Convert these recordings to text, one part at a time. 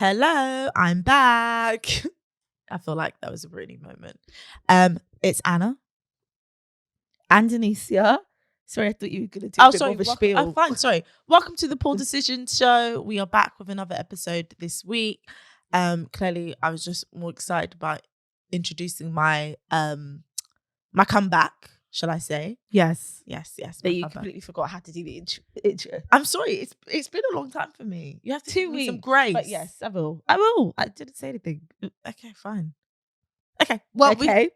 Hello, I'm back. I feel like that was a really moment. It's Anna and Anissa. Sorry, I thought you were going to do a bit more of a spiel. Oh, fine, sorry. Welcome to the Poor Decision Show. We are back with another episode this week. Clearly, I was just more excited about introducing my my comeback, shall I say? Yes. That you completely forgot how to do the intro. I'm sorry, it's been a long time for me. You have to 2 give me some weeks. grace. But yes, I will. I didn't say anything. Okay, fine. Okay. Well, okay.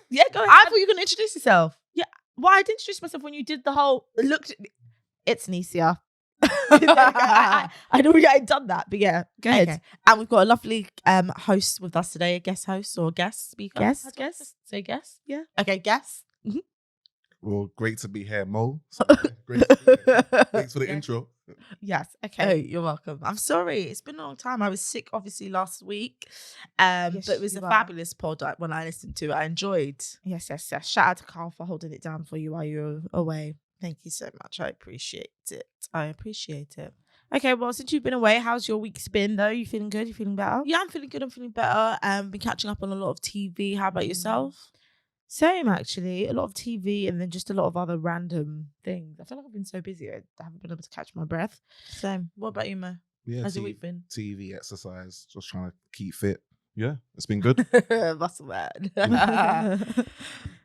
Yeah, go ahead. I thought you were going to introduce yourself. Yeah. Well, I did introduce myself when you did the whole looked at me. It's Anissa. I'd already done that, but yeah, go ahead. Okay. And we've got a lovely host with us today, a guest host or guest speaker. Guest. Say guest. Yeah. Okay, guest. Mm-hmm. Well, great to be here, Mo. Great to be here. Thanks for the intro. Yes. Okay. Oh, you're welcome. I'm sorry. It's been a long time. I was sick, obviously, last week. But it was a fabulous pod when I listened to it. I enjoyed. Yes. Shout out to Carl for holding it down for you while you were away. Thank you so much. I appreciate it. Okay, well, since you've been away, how's your week's been, though? You feeling good? You feeling better? Yeah, I'm feeling good. I'm feeling better. Been catching up on a lot of TV. How about yourself? Same, actually. A lot of TV and then just a lot of other random things. I feel like I've been so busy. I haven't been able to catch my breath. Same. What about you, Mo? Yeah, how's your week been? TV, exercise, just trying to keep fit. Yeah, it's been good. Muscle man.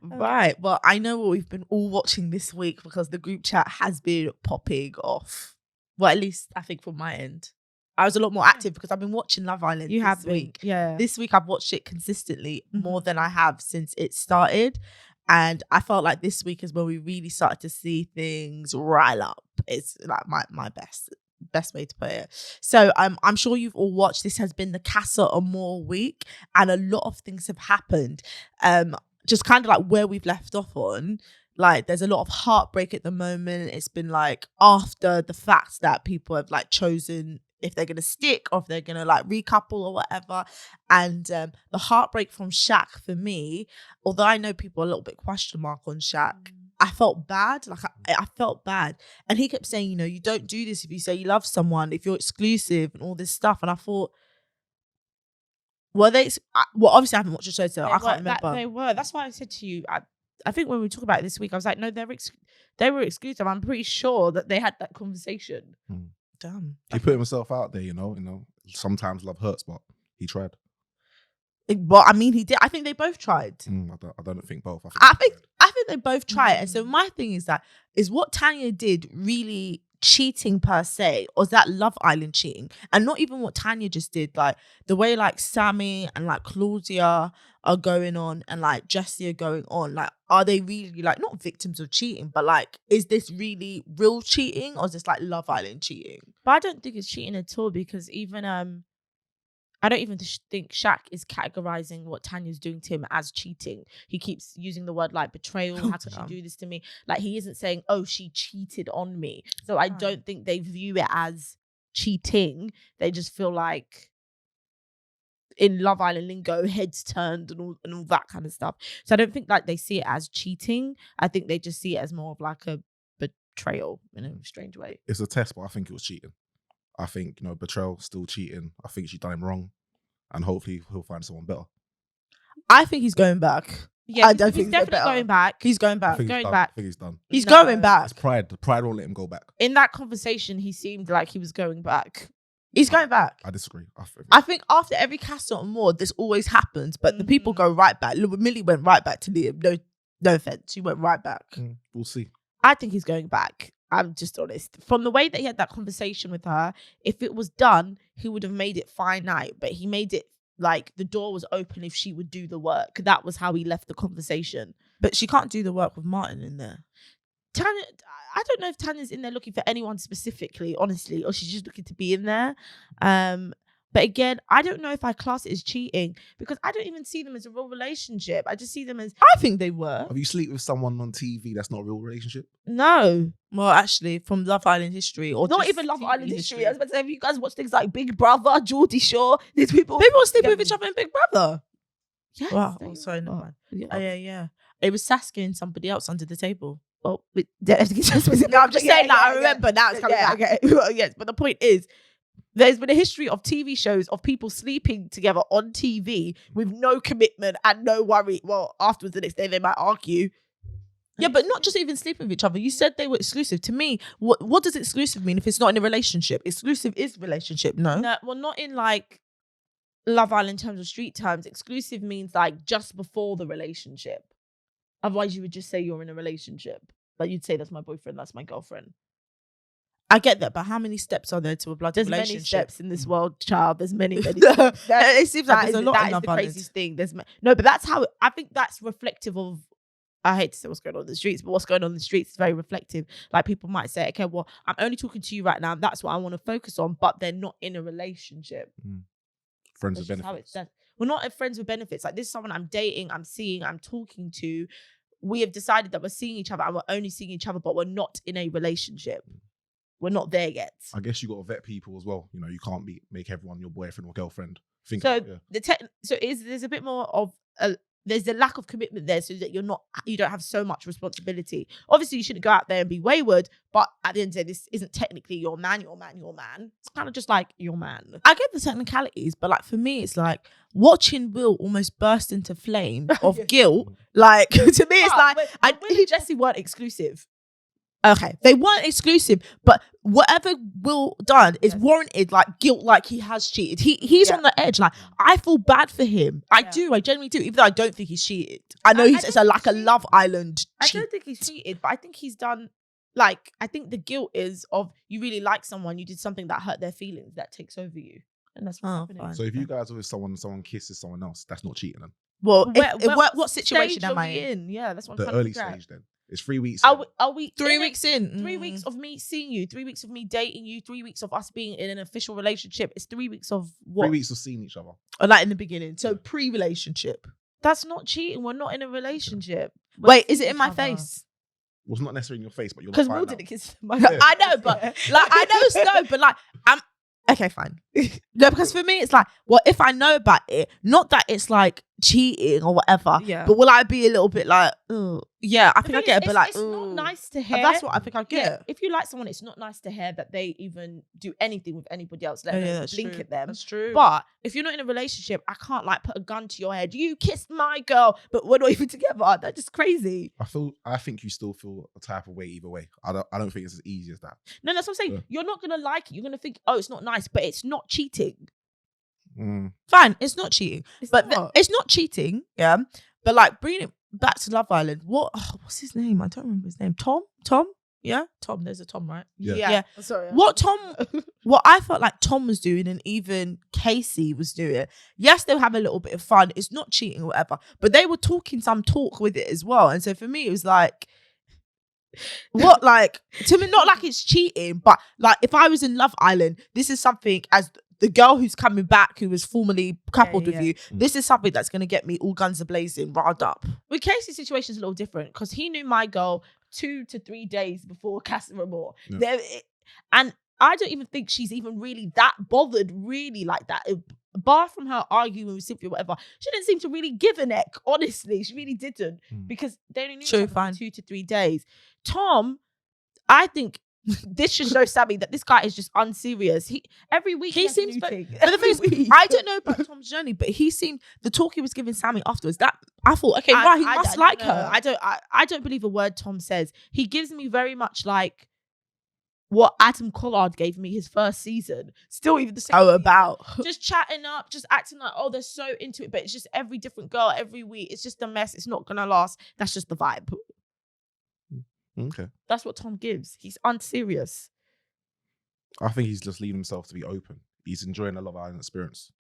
Right. Well, I know what we've been all watching this week because the group chat has been popping off. Well, at least I think from my end. I was a lot more active because I've been watching Love Island this week. Yeah. This week I've watched it consistently more than I have since it started. And I felt like this week is when we really started to see things rile up. It's like my best way to put it. So I'm sure you've all watched. This has been the Casa Amor week and a lot of things have happened. Just kind of like where we've left off on. Like there's a lot of heartbreak at the moment. It's been like after the fact that people have like chosen if they're gonna stick or if they're gonna like recouple or whatever. And the heartbreak from Shaq for me, although I know people are a little bit question mark on Shaq, I felt bad. Like I felt bad. And he kept saying, you don't do this if you say you love someone, if you're exclusive and all this stuff. And I thought, obviously I haven't watched the show, so I can't remember. They were. That's why I said to you, I think when we talk about it this week, I was like, no, they were exclusive. I'm pretty sure that they had that conversation. Damn. He put himself out there, sometimes love hurts, but he tried. Well, I mean, he did. I think they both tried. I don't think both. I think they both tried. And so my thing is what Tanya did really cheating per se, or is that Love Island cheating? And not even what Tanya just did, like the way like Sammy and like Claudia are going on and like Jessie are going on, like are they really like not victims of cheating, but like is this really real cheating or is this like Love Island cheating? But I don't think it's cheating at all because even I don't even think Shaq is categorizing what Tanya's doing to him as cheating. He keeps using the word like betrayal. How could she do this to me? Like he isn't saying, oh, she cheated on me. So I don't think they view it as cheating. They just feel like in Love Island lingo, heads turned and all that kind of stuff. So I don't think like they see it as cheating. I think they just see it as more of like a betrayal in a strange way. It's a test, but I think it was cheating. I think, betrayal, still cheating. I think she done him wrong. And hopefully he'll find someone better. I think he's going back. Yeah, I don't think he's definitely going back. He's going back. I think he's done. He's going back. It's pride. The pride won't let him go back. In that conversation, he seemed like he was going back. He's going back. I disagree. I think after every Casa Amor, this always happens, but the people go right back. Millie went right back to Liam. No offense. She went right back. We'll see. I think he's going back. I'm just honest. From the way that he had that conversation with her, if it was done, he would have made it finite. But he made it like the door was open if she would do the work. That was how he left the conversation. But she can't do the work with Martin in there. Tanya, I don't know if Tanya's in there looking for anyone specifically, honestly, or she's just looking to be in there. But again, I don't know if I class it as cheating because I don't even see them as a real relationship. I just see them as... I think they were. Have you slept with someone on TV that's not a real relationship? No. Well, actually, from Love Island history or not even Love Island history. I was about to say, have you guys watched things like Big Brother, Geordie Shore? These people sleep with each other in Big Brother. Yes. Wow. Oh, sorry, no man. Yeah. It was Saskia and somebody else under the table. Well, I'm just saying, I remember now it's coming back. Okay. Well, yes, but the point is, There's been a history of TV shows of people sleeping together on TV with no commitment and no worry. Well, afterwards the next day they might argue. Yeah, but not just even sleeping with each other. You said they were exclusive. To me, what does exclusive mean if it's not in a relationship? Exclusive is relationship, no? No, well, not in like Love Island terms or street terms. Exclusive means like just before the relationship. Otherwise, you would just say you're in a relationship. Like you'd say that's my boyfriend, that's my girlfriend. I get that, but how many steps are there to a bloody relationship? There's many steps in this world, child. There's many. It seems like there's a lot that in is Love the Island. craziest thing. No, but that's how I think that's reflective of. I hate to say what's going on in the streets, but what's going on in the streets is very reflective. Like people might say, okay, well, I'm only talking to you right now. That's what I want to focus on, but they're not in a relationship. Friends with benefits. We're not friends with benefits. Like this is someone I'm dating, I'm seeing, I'm talking to. We have decided that we're seeing each other and we're only seeing each other, but we're not in a relationship. We're not there yet. I guess you got to vet people as well. You know, you can't make everyone your boyfriend or girlfriend. There's a bit more of there's a lack of commitment there, so that you don't have so much responsibility. Obviously, you shouldn't go out there and be wayward, but at the end of the day, this isn't technically your man. It's kind of just like your man. I get the technicalities, but like for me, it's like watching Will almost burst into flame of guilt. Like to me, it's like Will and Jessie weren't exclusive. Okay, they weren't exclusive, but whatever Will done is warranted, like guilt, like he has cheated. He's on the edge. Like I feel bad for him. I genuinely do, even though I don't think he's cheated. I know it's a Love Island cheat. I don't think he's cheated, but I think he's done. Like I think the guilt is of you really like someone, you did something that hurt their feelings, that takes over you, and that's what's happening. Fine. So if you guys are with someone kisses someone else, that's not cheating then. Well, what situation am I in? Yeah, that's what the I'm trying early to stage then. It's 3 weeks. Are we 3 weeks in? 3 weeks of me seeing you, 3 weeks of me dating you, 3 weeks of us being in an official relationship. It's 3 weeks of what? 3 weeks of seeing each other. Or like in the beginning. So pre-relationship. That's not cheating. We're not in a relationship. Wait, is it in my face? Well, it's not necessarily in your face, but you're because Will didn't kiss my I know, but like I know but like I'm okay, fine. No, because for me it's like, well, if I know about it, not that it's like cheating or whatever, but will I be a little bit like, oh yeah, I think I get it, but like, it's not nice to hear. That's what I think I get. Yeah, if you like someone, it's not nice to hear that they even do anything with anybody else, let alone blink at them. That's true. But if you're not in a relationship, I can't like put a gun to your head. You kissed my girl, but we're not even together. That's just crazy. I think you still feel a type of way either way. I don't think it's as easy as that. No, that's what I'm saying. Yeah. You're not gonna like it. You're gonna think, oh, it's not nice, but it's not cheating. Fine, it's not cheating, it's not cheating. Yeah, but like bringing it back to Love Island. What's his name? I don't remember his name. Tom. Yeah, Tom. There's a Tom, right? Yeah. Sorry. What I felt like Tom was doing, and even Casey was doing. Yes, they'll have a little bit of fun. It's not cheating or whatever, but they were talking some talk with it as well. And so for me, it was like, what, like, to me, not like it's cheating, but like if I was in Love Island, this is something as the girl who's coming back, who was formerly coupled with you, this is something that's going to get me all guns a-blazing, riled up. With Casey's situation is a little different because he knew my girl 2 to 3 days before Casa Amor. Yeah. And I don't even think she's even really that bothered, really like that. Bar from her arguing with Cynthia, whatever, she didn't seem to really give a neck, honestly. She really didn't because they only knew each other for 2 to 3 days. Tom, I think this should show Sammy that this guy is just unserious. Every week he seems but the thing is, I don't know about Tom's journey, but he seemed, the talk he was giving Sammy afterwards, that I thought, okay, right, he must like her. I don't believe a word Tom says. He gives me very much like what Adam Collard gave me his first season. Still even the same. About just chatting up, just acting like, oh, they're so into it, but it's just every different girl every week. It's just a mess. It's not gonna last. That's just the vibe. Okay. That's what Tom gives. He's unserious. I think he's just leaving himself to be open. He's enjoying the Love Island experience.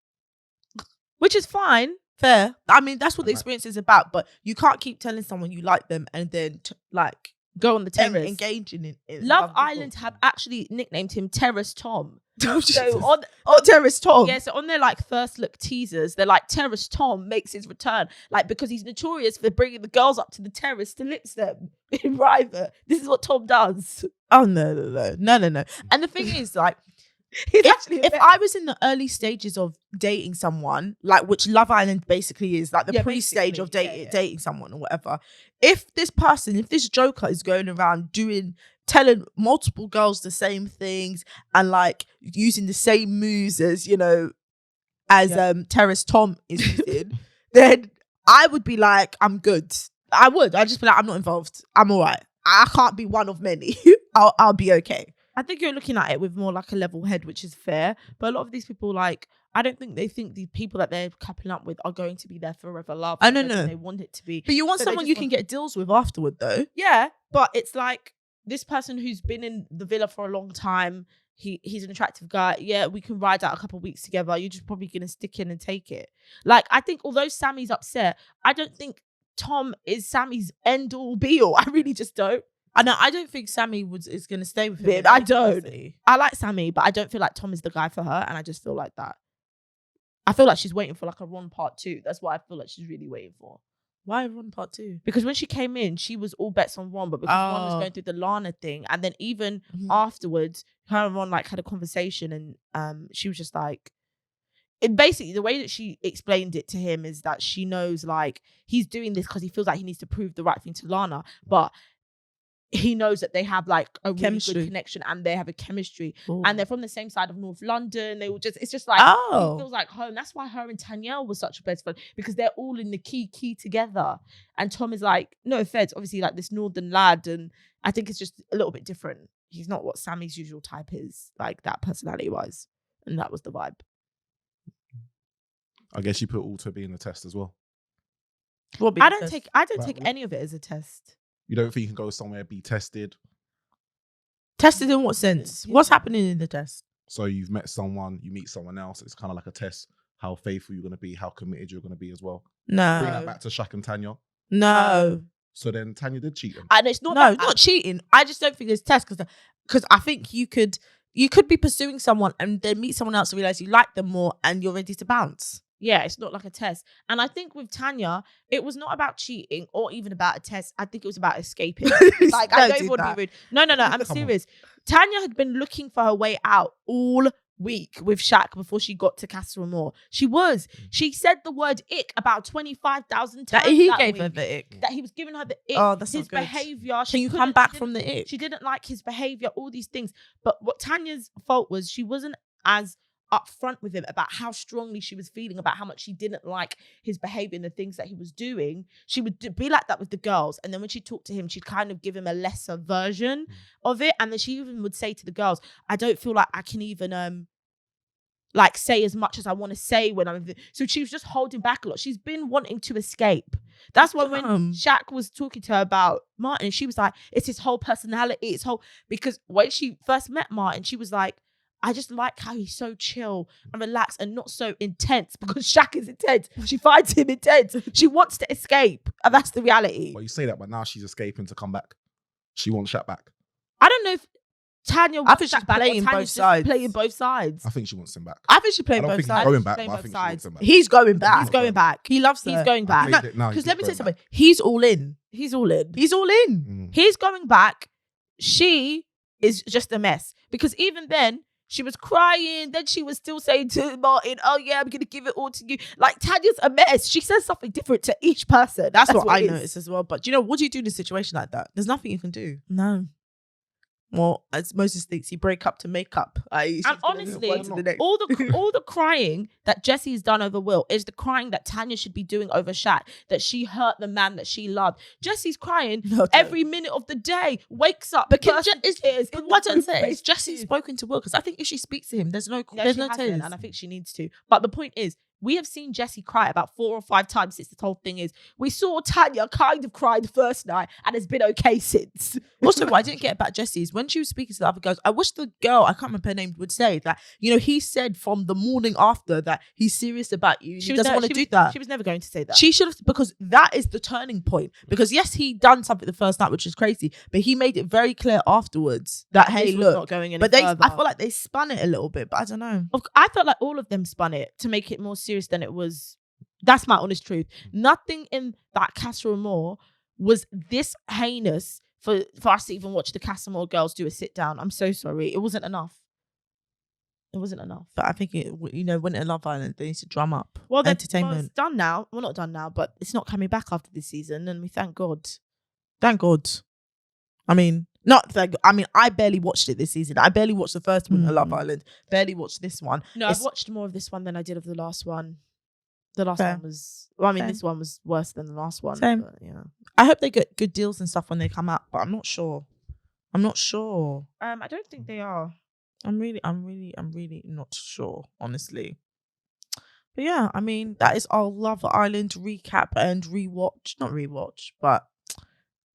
Which is fine. Fair. I mean, that's what the experience is about, but you can't keep telling someone you like them and then like go on the terrace. Engaging in Love Island have actually nicknamed him Terrace Tom. So on Terrace Tom. Yeah, so on their like first look teasers, they're like Terrace Tom makes his return, like because he's notorious for bringing the girls up to the terrace to lips them in private. This is what Tom does. Oh no. And the thing is, like, If I was in the early stages of dating someone, like which Love Island basically is, like the pre-stage of dating someone or whatever, if this joker is going around telling multiple girls the same things and like using the same moves as, Terrace Tom is using, then I would be like, I'm good. I'd just be like, I'm not involved. I'm all right. I can't be one of many. I'll be okay. I think you're looking at it with more like a level head, which is fair. But a lot of these people, like, I don't think they think the people that they're coupling up with are going to be their forever love. I don't know. They want it to be. But you want someone you can get deals with afterward, though. Yeah, but it's like this person who's been in the villa for a long time. He's an attractive guy. Yeah, we can ride out a couple of weeks together. You're just probably going to stick in and take it. Like, I think although Sammy's upset, I don't think Tom is Sammy's end all be all. I really just don't. I don't think Sammy is going to stay with him. I don't. I like Sammy, but I don't feel like Tom is the guy for her. And I just feel like that. I feel like she's waiting for like a Ron part 2. That's what I feel like she's really waiting for. Why Ron part 2? Because when she came in, she was all bets on Ron, but because Ron was going through the Lana thing, and then even afterwards, her and Ron like had a conversation, and she was just like, basically the way that she explained it to him is that she knows like he's doing this because he feels like he needs to prove the right thing to Lana, but he knows that they have like a really good connection and they have a chemistry. Ooh. And they're from the same side of North London. They will it's just like, he feels like home. That's why her and Tanyelle was such a best friend, because they're all in the key together. And Tom is like, no offense, obviously like this northern lad. And I think it's just a little bit different. He's not what Sammy's usual type is, like that personality wise. And that was the vibe. I guess you put all to be in the test as well. I don't take any of it as a test. You don't think you can go somewhere, be tested? Tested in what sense? Yeah. What's happening in the test? So you've met someone, you meet someone else. It's kind of like a test. How faithful you're going to be, how committed you're going to be as well. No. Bring that back to Shaq and Tanya. No. So then Tanya did cheat him. And it's not cheating. I just don't think there's test because I think you could be pursuing someone and then meet someone else and realize you like them more and you're ready to bounce. Yeah, it's not like a test. And I think with Tanya, it was not about cheating or even about a test. I think it was about escaping. Like, I don't want to be rude. No, I'm serious. Tanya had been looking for her way out all week with Shaq before she got to Casa Amor. She said the word ick about 25,000 times. That he gave her the ick. That he was giving her the ick. Oh, that's his not good. behavior. Can you come back from the ick? She didn't like his behavior, all these things. But what Tanya's fault was, she wasn't as upfront with him about how strongly she was feeling about how much she didn't like his behavior and the things that he was doing. She would be like that with the girls, and then when she talked to him, she'd kind of give him a lesser version of it. And then she even would say to the girls, I don't feel like I can even like say as much as I want to say when I'm so she was just holding back a lot. She's been wanting to escape. That's why when Shaq was talking to her about Martin, she was like, it's his whole personality, because when she first met Martin, she was like, I just like how he's so chill and relaxed and not so intense, because Shaq is intense. She finds him intense. She wants to escape. And that's the reality. Well, you say that, but now she's escaping to come back. She wants Shaq back. I don't know if Tanya wants Shaq back playing or both sides. Playing both sides. I think she wants him back. I think she's playing both sides. Going back, but I think she wants him back. He's going back. He's going back. He loves her. He's going back. Because let me tell you something. He's all in. He's all in. He's all in. He's going back. She is just a mess. Because even then, she was crying. Then she was still saying to Martin, oh yeah, I'm going to give it all to you. Like, Tanya's a mess. She says something different to each person. That's what I noticed as well. But what do you do in a situation like that? There's nothing you can do. No. Well, as Moses thinks, you break up to make up. And honestly, all the crying that Jesse's done over Will is the crying that Tanya should be doing over Shaq, that she hurt the man that she loved. Jesse's crying every minute of the day, wakes up. But what I'm saying is Jesse's spoken to Will, because I think if she speaks to him, there's no tears. And I think she needs to. But the point is, we have seen Jessie cry about 4 or 5 times since this whole thing is. We saw Tanya kind of cry the first night and it's been okay since. Also, what I didn't get about Jessie is when she was speaking to the other girls, I wish the girl, I can't remember her name, would say that, he said from the morning after that he's serious about you. He doesn't want to do that. She was never going to say that. She should have, because that is the turning point. Because yes, he done something the first night, which is crazy, but he made it very clear afterwards that, hey, look. Not going any but further. I feel like they spun it a little bit, but I don't know. I felt like all of them spun it to make it more serious than it was. That's my honest truth. Nothing in that Casa Amor was this heinous for us to even watch the Casa Amor girls do a sit down. I'm so sorry. It wasn't enough. It wasn't enough. But I think Winter Love Island, they need to drum up Entertainment. It's done now. Well, not done now, but it's not coming back after this season, and we thank God. Thank God. I mean, I barely watched it this season. I barely watched the first Winter Love Island. Barely watched this one. No, I've watched more of this one than I did of the last one. The last one was... Well, I mean, this one was worse than the last one. Same. But, yeah. I hope they get good deals and stuff when they come out, but I'm not sure. I don't think they are. I'm really not sure, honestly. But yeah, I mean, that is our Love Island recap and not rewatch, but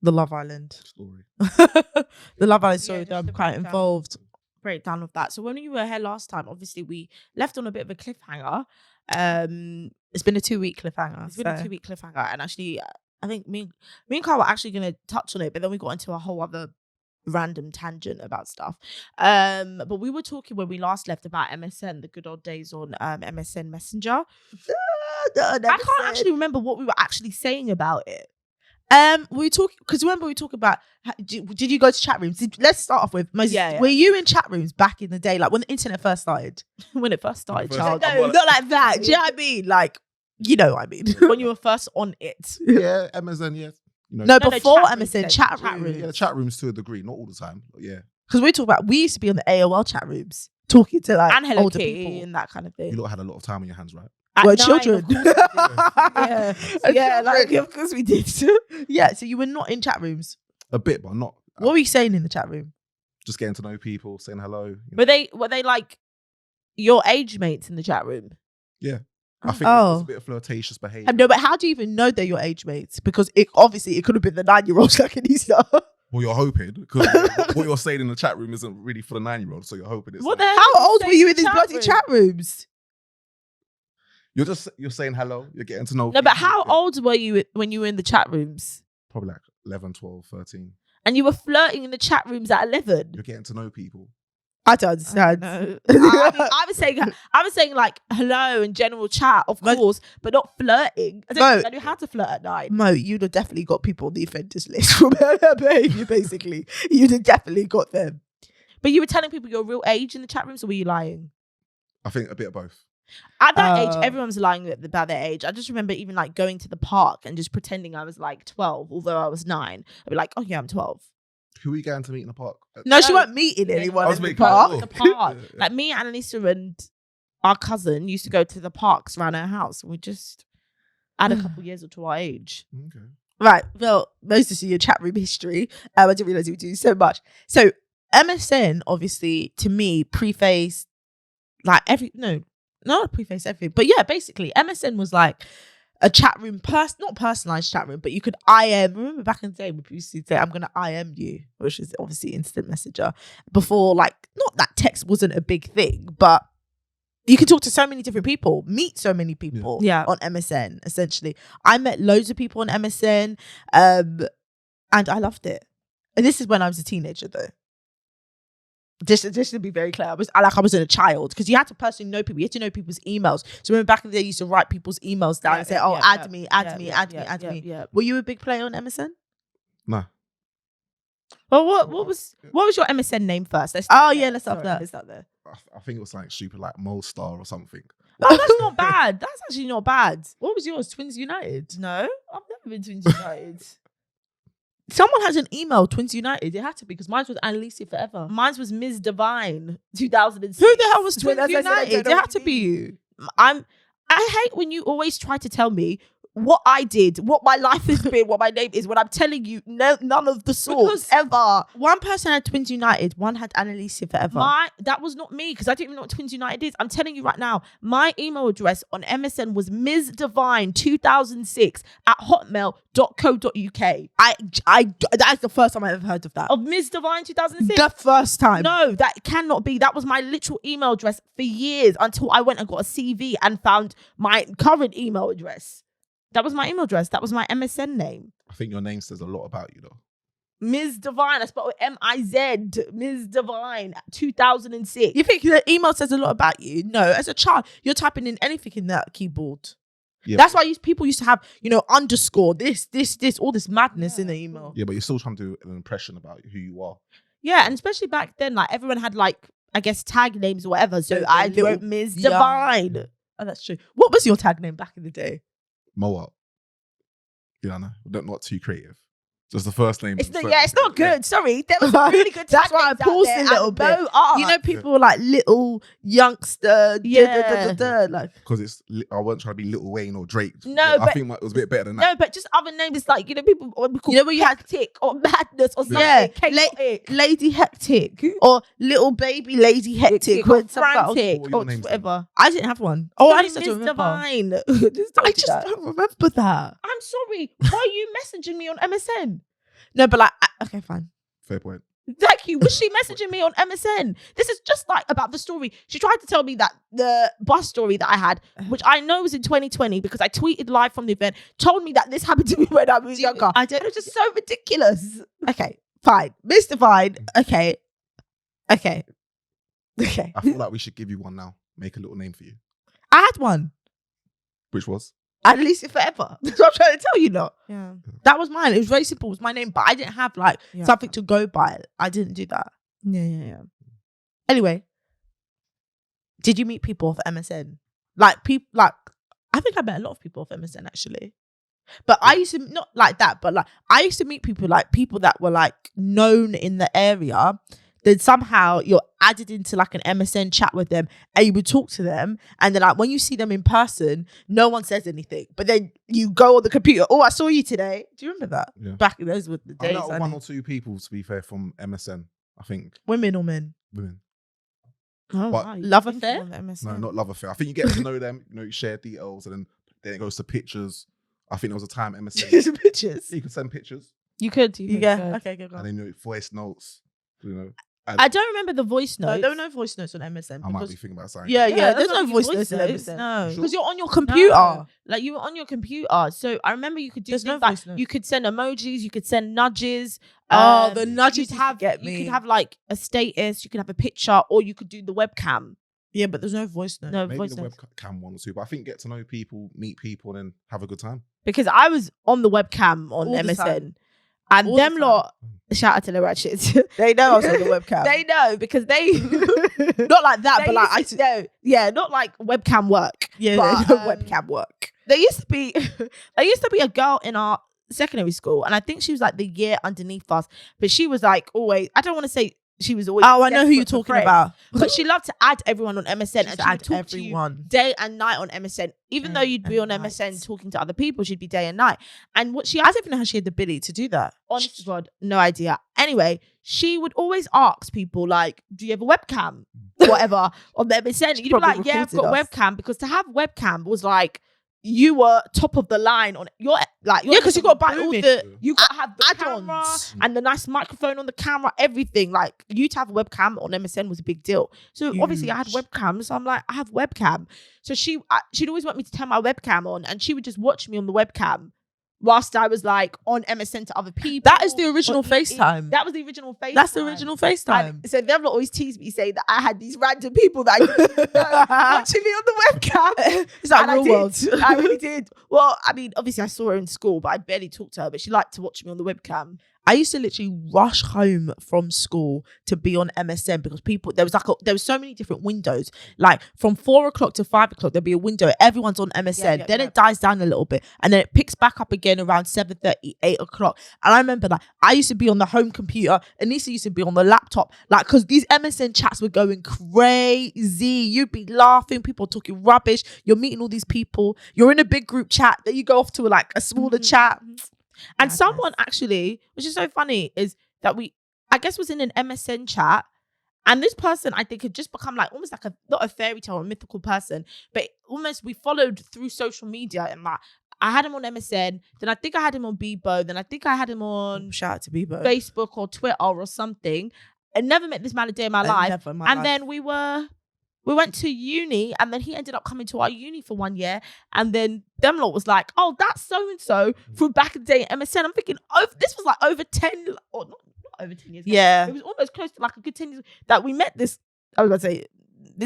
the Love Island story. The Love Island story that I'm quite involved. Breakdown of that. So when you were here last time, obviously we left on a bit of a cliffhanger. It's been a 2-week cliffhanger. It's been a 2-week cliffhanger, and actually, I think me and Carl were actually going to touch on it, but then we got into a whole other random tangent about stuff. But we were talking when we last left about MSN, the good old days on MSN Messenger. I can't actually remember what we were actually saying about it. We talk because remember we talk about did you go to chat rooms? Let's start off with were you in chat rooms back in the day, like when the internet first started? When it first started, child. No, not like that. Do you know what I mean? Like, you know what I mean. When you were first on it. Yeah, MSN, yes. Before MSN, chat rooms. Yeah, chat rooms to a degree, not all the time, but yeah. Because we used to be on the AOL chat rooms talking to like and Hello older Kitty people and that kind of thing. You lot had a lot of time on your hands, right? We're children. Yeah, like of course we did. Yeah, so you were not in chat rooms. A bit, but not. What were you saying in the chat room? Just getting to know people, saying hello. Were they like your age mates in the chat room? Yeah. I think it's a bit of flirtatious behaviour. No, but how do you even know they're your age mates? Because it could have been the 9-year-olds like Anissa. Well, you're hoping, because what you're saying in the chat room isn't really for the 9-year-old, so you're hoping it's. What like, the hell? How old were you in these bloody chat rooms? You're saying hello, you're getting to know people. No, but how old were you when you were in the chat rooms? Probably like 11, 12, 13. And you were flirting in the chat rooms at 11? You're getting to know people. I don't understand. I was saying like hello and general chat, of course, but not flirting. I don't think I knew how to flirt at 9. Mo, you'd have definitely got people on the offenders list from her behaviour, basically. You'd have definitely got them. But you were telling people your real age in the chat rooms, or were you lying? I think a bit of both. At that age, everyone's lying about their age. I just remember even like going to the park and just pretending I was like 12, although I was 9. I'd be like, oh yeah, I'm 12. Who were you going to meet in the park? No, she weren't meeting anyone in the park. The park. Like me and Anissa and our cousin used to go to the parks around our house, and we just add a couple years to our age. Okay. Right. Well, most of your chat room history. I didn't realize we do so much. So MSN, obviously, to me, prefaced like not preface everything, but yeah, basically MSN was like a chat room, not personalized chat room, but you could IM. Remember back in the day, we used to say, I'm going to IM you, which is obviously instant messenger. Before, like, not that text wasn't a big thing, but you could talk to so many different people, meet so many people on MSN, essentially. I met loads of people on MSN, and I loved it. And this is when I was a teenager, though. Just to be very clear, I was a child, because you had to personally know people. You had to know people's emails. So remember back in the day, you used to write people's emails down and say, add me. Were you a big player on MSN? No. Well, what was your MSN name first? Let's start there. I think it was like stupid, like Molestar or something. Oh, that's not bad. That's actually not bad. What was yours? Twins United? No, I've never been Twins United. Someone has an email, Twins United. It had to be, because mine was Annalisa Forever. Mine was Ms. Divine, 2006. Who the hell was Twins United? It had to be you. I hate when you always try to tell me what I did, what my life has been, what my name is, when I'm telling you none of the sorts ever. One person had Twins United, one had Annalisa Forever. That was not me, because I didn't even know what Twins United is. I'm telling you right now, my email address on MSN was Ms. Divine 2006 at hotmail.co.uk. That's the first time I ever heard of that. Of Ms. Divine 2006? The first time. No, that cannot be. That was my literal email address for years, until I went and got a CV and found my current email address. That was my email address. That was my MSN name. I think your name says a lot about you, though. Ms. Divine. I spelled it M-I-Z. Ms. Divine, 2006. You think the email says a lot about you? No. As a child, you're typing in anything in that keyboard. Yeah, that's why people used to have, underscore, this, all this madness in the email. Yeah, but you're still trying to do an impression about who you are. Yeah, and especially back then, like, everyone had, like, I guess, tag names or whatever. So The I little wrote Ms. young- Divine. Oh, that's true. What was your tag name back in the day? Mo up. Yeah, no, not too creative. Just the first name. It's not good. Sorry, there was some really good. That's tag why I names out paused there, a little and bit. Mo are. You know, people were like little youngster. Like Because I wasn't trying to be Little Wayne or Drake. No, I but- think it was a bit better than No, that. but just other names like, you know, people would be called, You know, when you had- Hectic or Madness or something. Yeah, Chaotic. Lady Hectic or little baby Lady Hectic or when something else- Frantic What were your or names whatever. I didn't have one. Oh, I Sorry, just Miss don't remember. Divine. I just don't remember that. I'm sorry. Why are you messaging me on MSN? No, but like, okay, fine. Fair point. Thank you. Was she messaging me on MSN? This is just like about the story. She tried to tell me that the bus story that I had, which I know was in 2020 because I tweeted live from the event, told me that this happened to me when I was younger. I don't. It was just so ridiculous. Okay, fine. Miss Divine. Okay. I I feel like we should give you one now. Make a little name for you. had one. Which was? Annissa Forever. That's what I'm trying to tell you, lot. Yeah. That was mine. It was very simple. It was my name, but I didn't have like Yeah. something to go by. I didn't do that. Yeah. Anyway, did you meet people off MSN? Like people, like I think I met a lot of people off MSN actually. But I used to not like that, but like I used to meet people that were like known in the area. Then somehow you're added into like an MSN chat with them and you would talk to them. And then like when you see them in person, no one says anything. But then you go on the computer. Oh, I saw you today. Do you remember that? Yeah. Back in those were the I days. know I one knew. or two people, to be fair, from MSN. I think Women or men? women. Oh, But- wow, Love you think affair? on the MSN. No, not love affair. I think you get to know them. You share details, and then it goes to pictures. I think there was a time MSN. Pictures. You could send pictures, You could. Yeah. Okay, go. and then voice notes. I don't remember the voice No, notes. there were no voice notes on MSN. I might because be thinking about something. Yeah, there's that's no not voice notes on MSN. No. Sure. Because you're on your computer. No. Like you were on your computer. So I remember you could do There's things no like voice note. you could send emojis, you could send nudges. Oh, the nudges you'd used to get You me. could have like a status, you could have a picture, or you could do the webcam. Yeah, but there's no voice note. No Maybe voice the notes. webcam one or two, but I think get to know people, meet people, and then have a good time. Because I was on the webcam on All the MSN. time. And All the them time. lot, shout out to the ratchets. They know I was on the webcam. They know because they Not like that, they but like used to know. Yeah, not like webcam work. yeah, but, no um, webcam work. There used to be a girl in our secondary school, and I think she was like the year underneath us, but she was like always, I don't want to say she was always, Oh, I know who you're desperate for talking friends, about. but she loved to add everyone on MSN and To she would add talk to you everyone. day and night on MSN. Even though Day you'd be on and MSN night. talking to other people, she'd be day and night. And what she I don't even know how she had the ability to do that. honest to God, no idea. Anyway, she would always ask people like, "Do you have a webcam?" Whatever on the MSN. She You'd be probably like, "Yeah, I've got recorded us. webcam," because to have webcam was like you were top of the line on your like. Yeah, because you got to buy all booming. the You got to have the add-ons. camera and the nice microphone on the camera, everything. Like you to have a webcam on MSN was a big deal. So obviously I had Huge. webcam, so I'm like, I have webcam. So she'd always want me to turn my webcam on, and she would just watch me on the webcam whilst I was like on MSN to other people. That is the original or FaceTime. That was the original FaceTime. That's the original FaceTime. And so them lot always tease me saying that I had these random people that I didn't know watching me on the webcam. It's like And I real did. world. I really did. Well, I mean, obviously I saw her in school, but I barely talked to her. But she liked to watch me on the webcam. I used to literally rush home from school to be on MSN because there was so many different windows. Like from 4 o'clock to 5 o'clock, there'll be a window. Everyone's on MSN. Yeah, then yeah. it dies down a little bit, and then it picks back up again around 7:30, 8 o'clock. And I remember like I used to be on the home computer. Anissa used to be on the laptop. Like because these MSN chats were going crazy. You'd be laughing. People talking rubbish. You're meeting all these people. You're in a big group chat. Then you go off to like a smaller chat. And Madness. someone actually, which is so funny, is that I guess was in an MSN chat. And this person, I think, had just become like almost like not a fairy tale, a mythical person, but almost we followed through social media. And like, I had him on MSN, then I think I had him on Bebo, then I think I had him on Shout out to Bebo. Facebook or Twitter or something. I never met this man a day in my life. And then we went to uni, and then he ended up coming to our uni for 1 year. And then them lot was like, "Oh, that's so and so from back in the day at MSN." I'm thinking, oh, this was like over 10 or not over 10 years. Yeah. It was almost close to like a good 10 years that we met this. I was gonna say,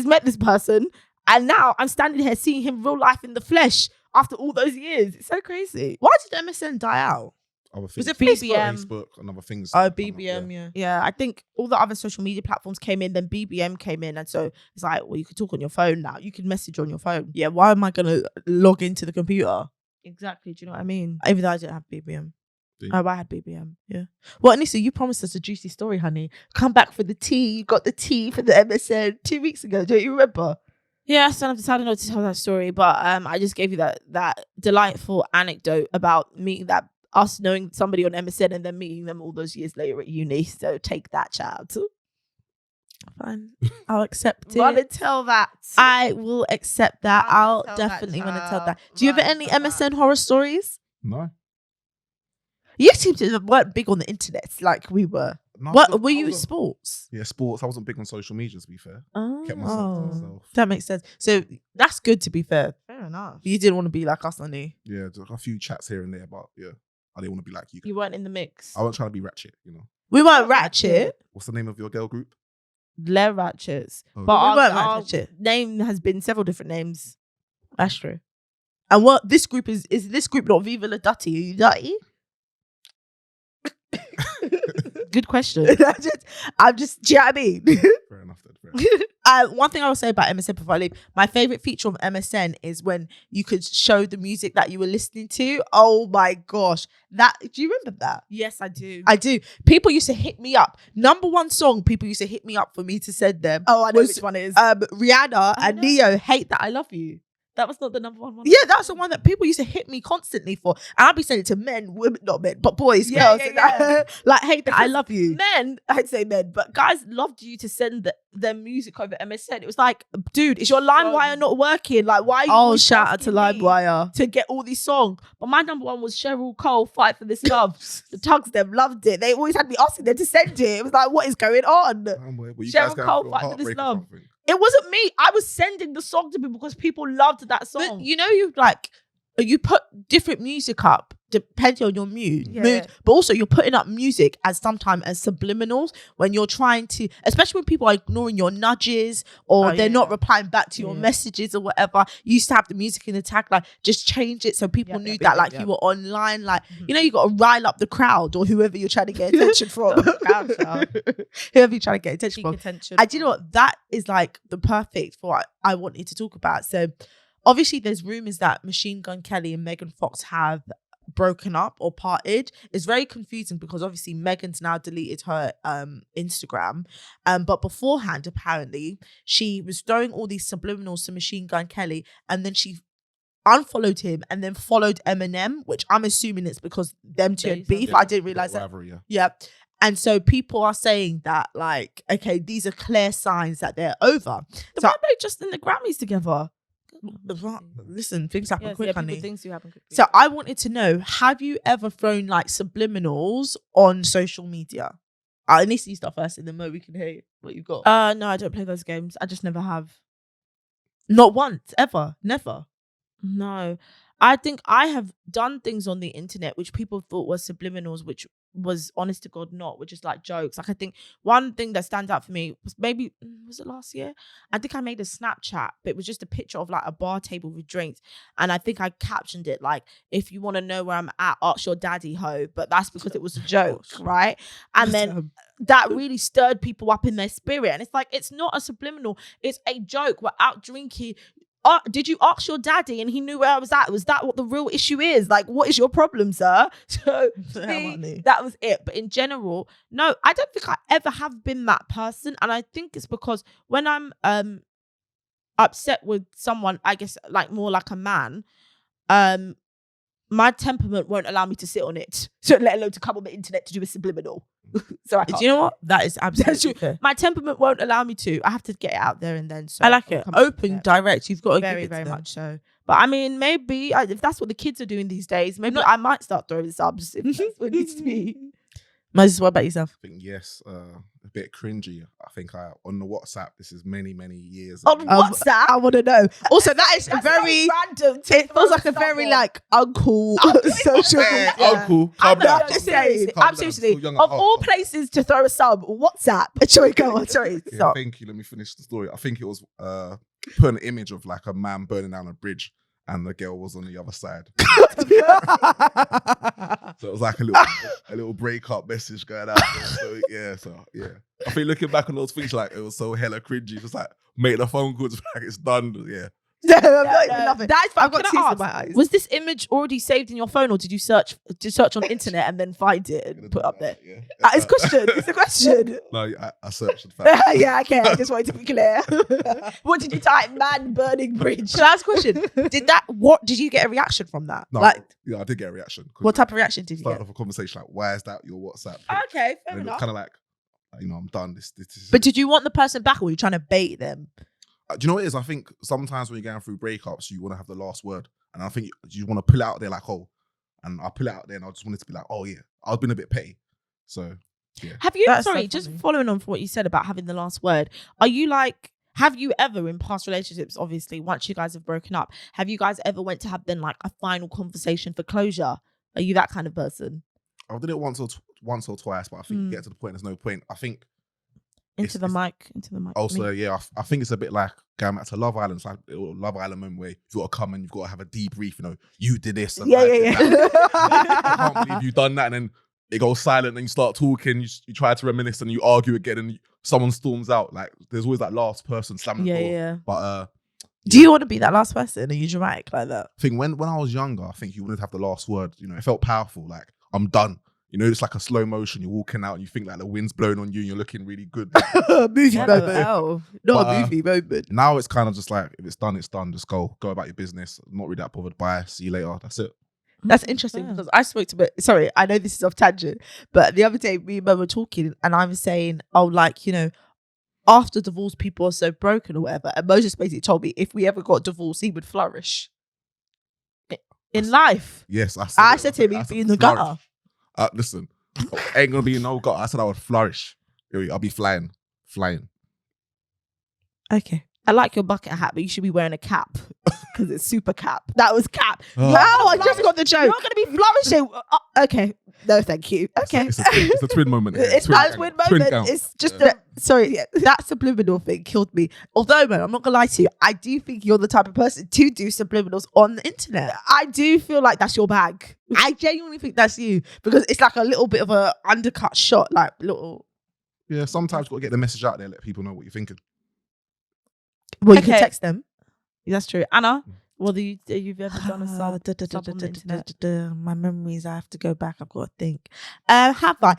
met this person, and now I'm standing here seeing him real life in the flesh after all those years. It's so crazy. Why did MSN die out? other things. Was it BBM? Facebook and other things. Oh, BBM, yeah. Yeah, I think all the other social media platforms came in, then BBM came in, and so it's like, well, you can talk on your phone now. You can message on your phone. Yeah, why am I gonna log into the computer? Exactly. Do you know what I mean? Even though I didn't have BBM. Oh, I had BBM. Yeah. Well, Anissa, you promised us a juicy story, honey. Come back for the tea. You got the tea for the MSN 2 weeks ago. Don't you remember? Yes, and I've decided not to tell that story, but I just gave you that delightful anecdote about us knowing somebody on MSN and then meeting them all those years later at uni. So take that, child. Fine. I'll accept it. Want to tell that? I will accept that. I'll tell definitely that, want to tell that. child. Do you have Right, any tell MSN horror stories? No. You seem to weren't big on the internet like we were. No, What were I you in wasn't- sports? Yeah, sports. I wasn't big on social media, to be fair. Kept myself Oh, to myself. that makes sense. So that's good, to be fair. Fair enough. You didn't want to be like us, honey. Yeah, just a few chats here and there, but yeah, I didn't want to be like you. You weren't in the mix. I wasn't trying to be ratchet, you know. We weren't ratchet. What's the name of your girl group? Blair Ratchets. Oh, But We weren't our ratchet. name has been several different names. That's true. And what this group is this group not Viva La Dutty? Are you Dutty? Good question. I'm just, do you know what I mean? Fair enough. Then. Fair enough. One thing I will say about MSN before I leave, my favorite feature of MSN is when you could show the music that you were listening to. Oh my gosh. Do you remember that? Yes, I do. I do. People used to hit me up. Number one song people used to hit me up for me to send them. Oh, I know was, which one it is. Rihanna and know. Neo, Hate That I Love You. That was not the number one. Yeah, that's the one that people used to hit me constantly for. And I'd be sending it to men, women, not men, but boys, Yeah, girls. yeah, and yeah. like, Hate That I Because Love You. Men, I'd say men, but guys loved you to send their music over MSN. It was like, dude, is your LimeWire not working? Like, why are you Oh, always shout out to asking me LimeWire. to get all these songs? But my number one was Cheryl Cole, Fight for This Love. The Tugs them loved it. They always had me asking them to send it. It was like, what is going on? Were you Cheryl guys going Cole, through a Fight for This heartbreak or Love. something? It wasn't me. I was sending the song to people because people loved that song. But you know, you put different music up depending on your mood, Yeah. but also you're putting up music as sometimes as subliminals when you're trying to, especially when people are ignoring your nudges or they're not replying back to your messages or whatever. You used to have the music in the tag, like just change it so people knew that you were online. Like, you know, you got to rile up the crowd or whoever you're trying to get attention from. Whoever you're trying to get attention from. And do you know what? That is like the perfect for what I wanted to talk about. So obviously there's rumors that Machine Gun Kelly and Megan Fox have broken up or parted. It's very confusing because obviously Megan's now deleted her Instagram. But beforehand, apparently, she was throwing all these subliminals to Machine Gun Kelly and then she unfollowed him and then followed Eminem, which I'm assuming it's because them two had beef. I didn't realize that. Yeah. And so people are saying that, like, okay, these are clear signs that they're over. Why are they just in the Grammys together? Listen, things happen quick, honey. Things do happen quickly. So I wanted to know, have you ever thrown like subliminals on social media? I need to see stuff first and then Mo, we can hear what you got. No, I don't play those games. I just never have. Not once, ever, never. No. I think I have done things on the internet which people thought were subliminals, which was honest to God not, which is like jokes. Like I think one thing that stands out for me was was it last year? I think I made a Snapchat, but it was just a picture of like a bar table with drinks. And I think I captioned it like, if you want to know where I'm at, ask your daddy ho. But that's because it was a joke, right? And then that really stirred people up in their spirit. And it's like, it's not a subliminal, it's a joke. We're out drinking. Did you ask your daddy and he knew where I was at? Was that what the real issue is? Like, what is your problem, sir? So that was it. But in general, no, I don't think I ever have been that person. And I think it's because when I'm upset with someone, I guess like more like a man, my temperament won't allow me to sit on it. So let alone to come on the internet to do a subliminal. So do you know what? That is absolutely fair. My temperament won't allow me to. I have to get it out there and then. So I like it. Open, direct. You've got to very, give it very to them. much so. But I mean, maybe if that's what the kids are doing these days, maybe I might start throwing subs if that's what it needs to be. Moses, what about yourself? I think yes, a bit cringy. I think on the WhatsApp, this is many years On ago. WhatsApp? I want to know. Also, that is a very random. It feels like a very like uncle social media. Uncle, calm down. I'm seriously. Calm I'm down. seriously. Still young Of at heart. all places to throw a sub, WhatsApp. Sorry, go on. Sorry. Yeah, Stop. thank you. Let me finish the story. I think it was put an image of like a man burning down a bridge, and the girl was on the other side. So it was like a little breakup message going out there. So yeah. I think looking back on those things, like it was so hella cringy. Just like make the phone calls, like it's done. Yeah. No, I'm not even laughing. That is, I've got can I tears in ask, my eyes. Was this image already saved in your phone, or did you search on the internet and then find it and put it up there? Yeah. It's a question. It's a question. No, I searched and found it. Yeah, okay. I just wanted to be clear. What did you type? Man burning bridge. Can I ask a question? What did you get a reaction from that? No, like, yeah, I did get a reaction. what type of reaction did you Started get? off a conversation like, why is that your WhatsApp? Okay, fair And it enough. kind of like, I'm done. This is. But did you want the person back, or were you trying to bait them? Do you know what it is? I think sometimes when you're going through breakups, you want to have the last word. And I think you want to pull it out there like, oh. And I pull it out there and I just wanted to be like, oh yeah, I've been a bit petty. So, yeah. Have you, That's sorry, so just funny. following on from what you said about having the last word, have you ever in past relationships, obviously, once you guys have broken up, have you guys ever went to have then like a final conversation for closure? Are you that kind of person? I did it once or twice, but I think you get to the point, there's no point. I think Into the mic. also, yeah, I think it's a bit like going back to Love Island. It's like a little Love Island moment where you've got to come and you've got to have a debrief. You did this. And I did that. I can't believe you've done that. And then it goes silent and you start talking. You try to reminisce and you argue again and someone storms out. Like there's always that last person slamming the door. Yeah. But Do you want to be that last person? Are you dramatic like that? I think when I was younger, I think you wanted to have the last word. It felt powerful. Like I'm done. It's like a slow motion. You're walking out and you think like the wind's blowing on you and you're looking really good. Movie moment. Not a But, movie moment. Now it's kind of just like, if it's done, it's done. Just go about your business. I'm not really that bothered. Bye. See you later. That's it. That's interesting because I spoke to sorry, I know this is off tangent, but the other day me and Mo were talking and I was saying, after divorce people are so broken or whatever, and Mo just basically told me if we ever got divorced, he would flourish in life. Yes, I said to him, he'd be in the gutter. Listen, I ain't gonna be in no gutter. I said I would flourish. I'll be flying. Okay. I like your bucket hat, but you should be wearing a cap because it's super cap. That was cap. Oh. Wow, I just got the joke. You're going to be flourishing. Okay. No, thank you. Okay. It's a twin moment. It's not a twin moment. count. It's just that subliminal thing killed me. Although, man, I'm not gonna lie to you. I do think you're the type of person to do subliminals on the internet. I do feel like that's your bag. I genuinely think that's you because it's like a little bit of a undercut shot, like little. Yeah, sometimes you've got to get the message out there, let people know what you're thinking. Well, you can text them. That's true. Anna, whether you've ever done a sub on the internet? My memories, I have to go back. I've got to think. Have I?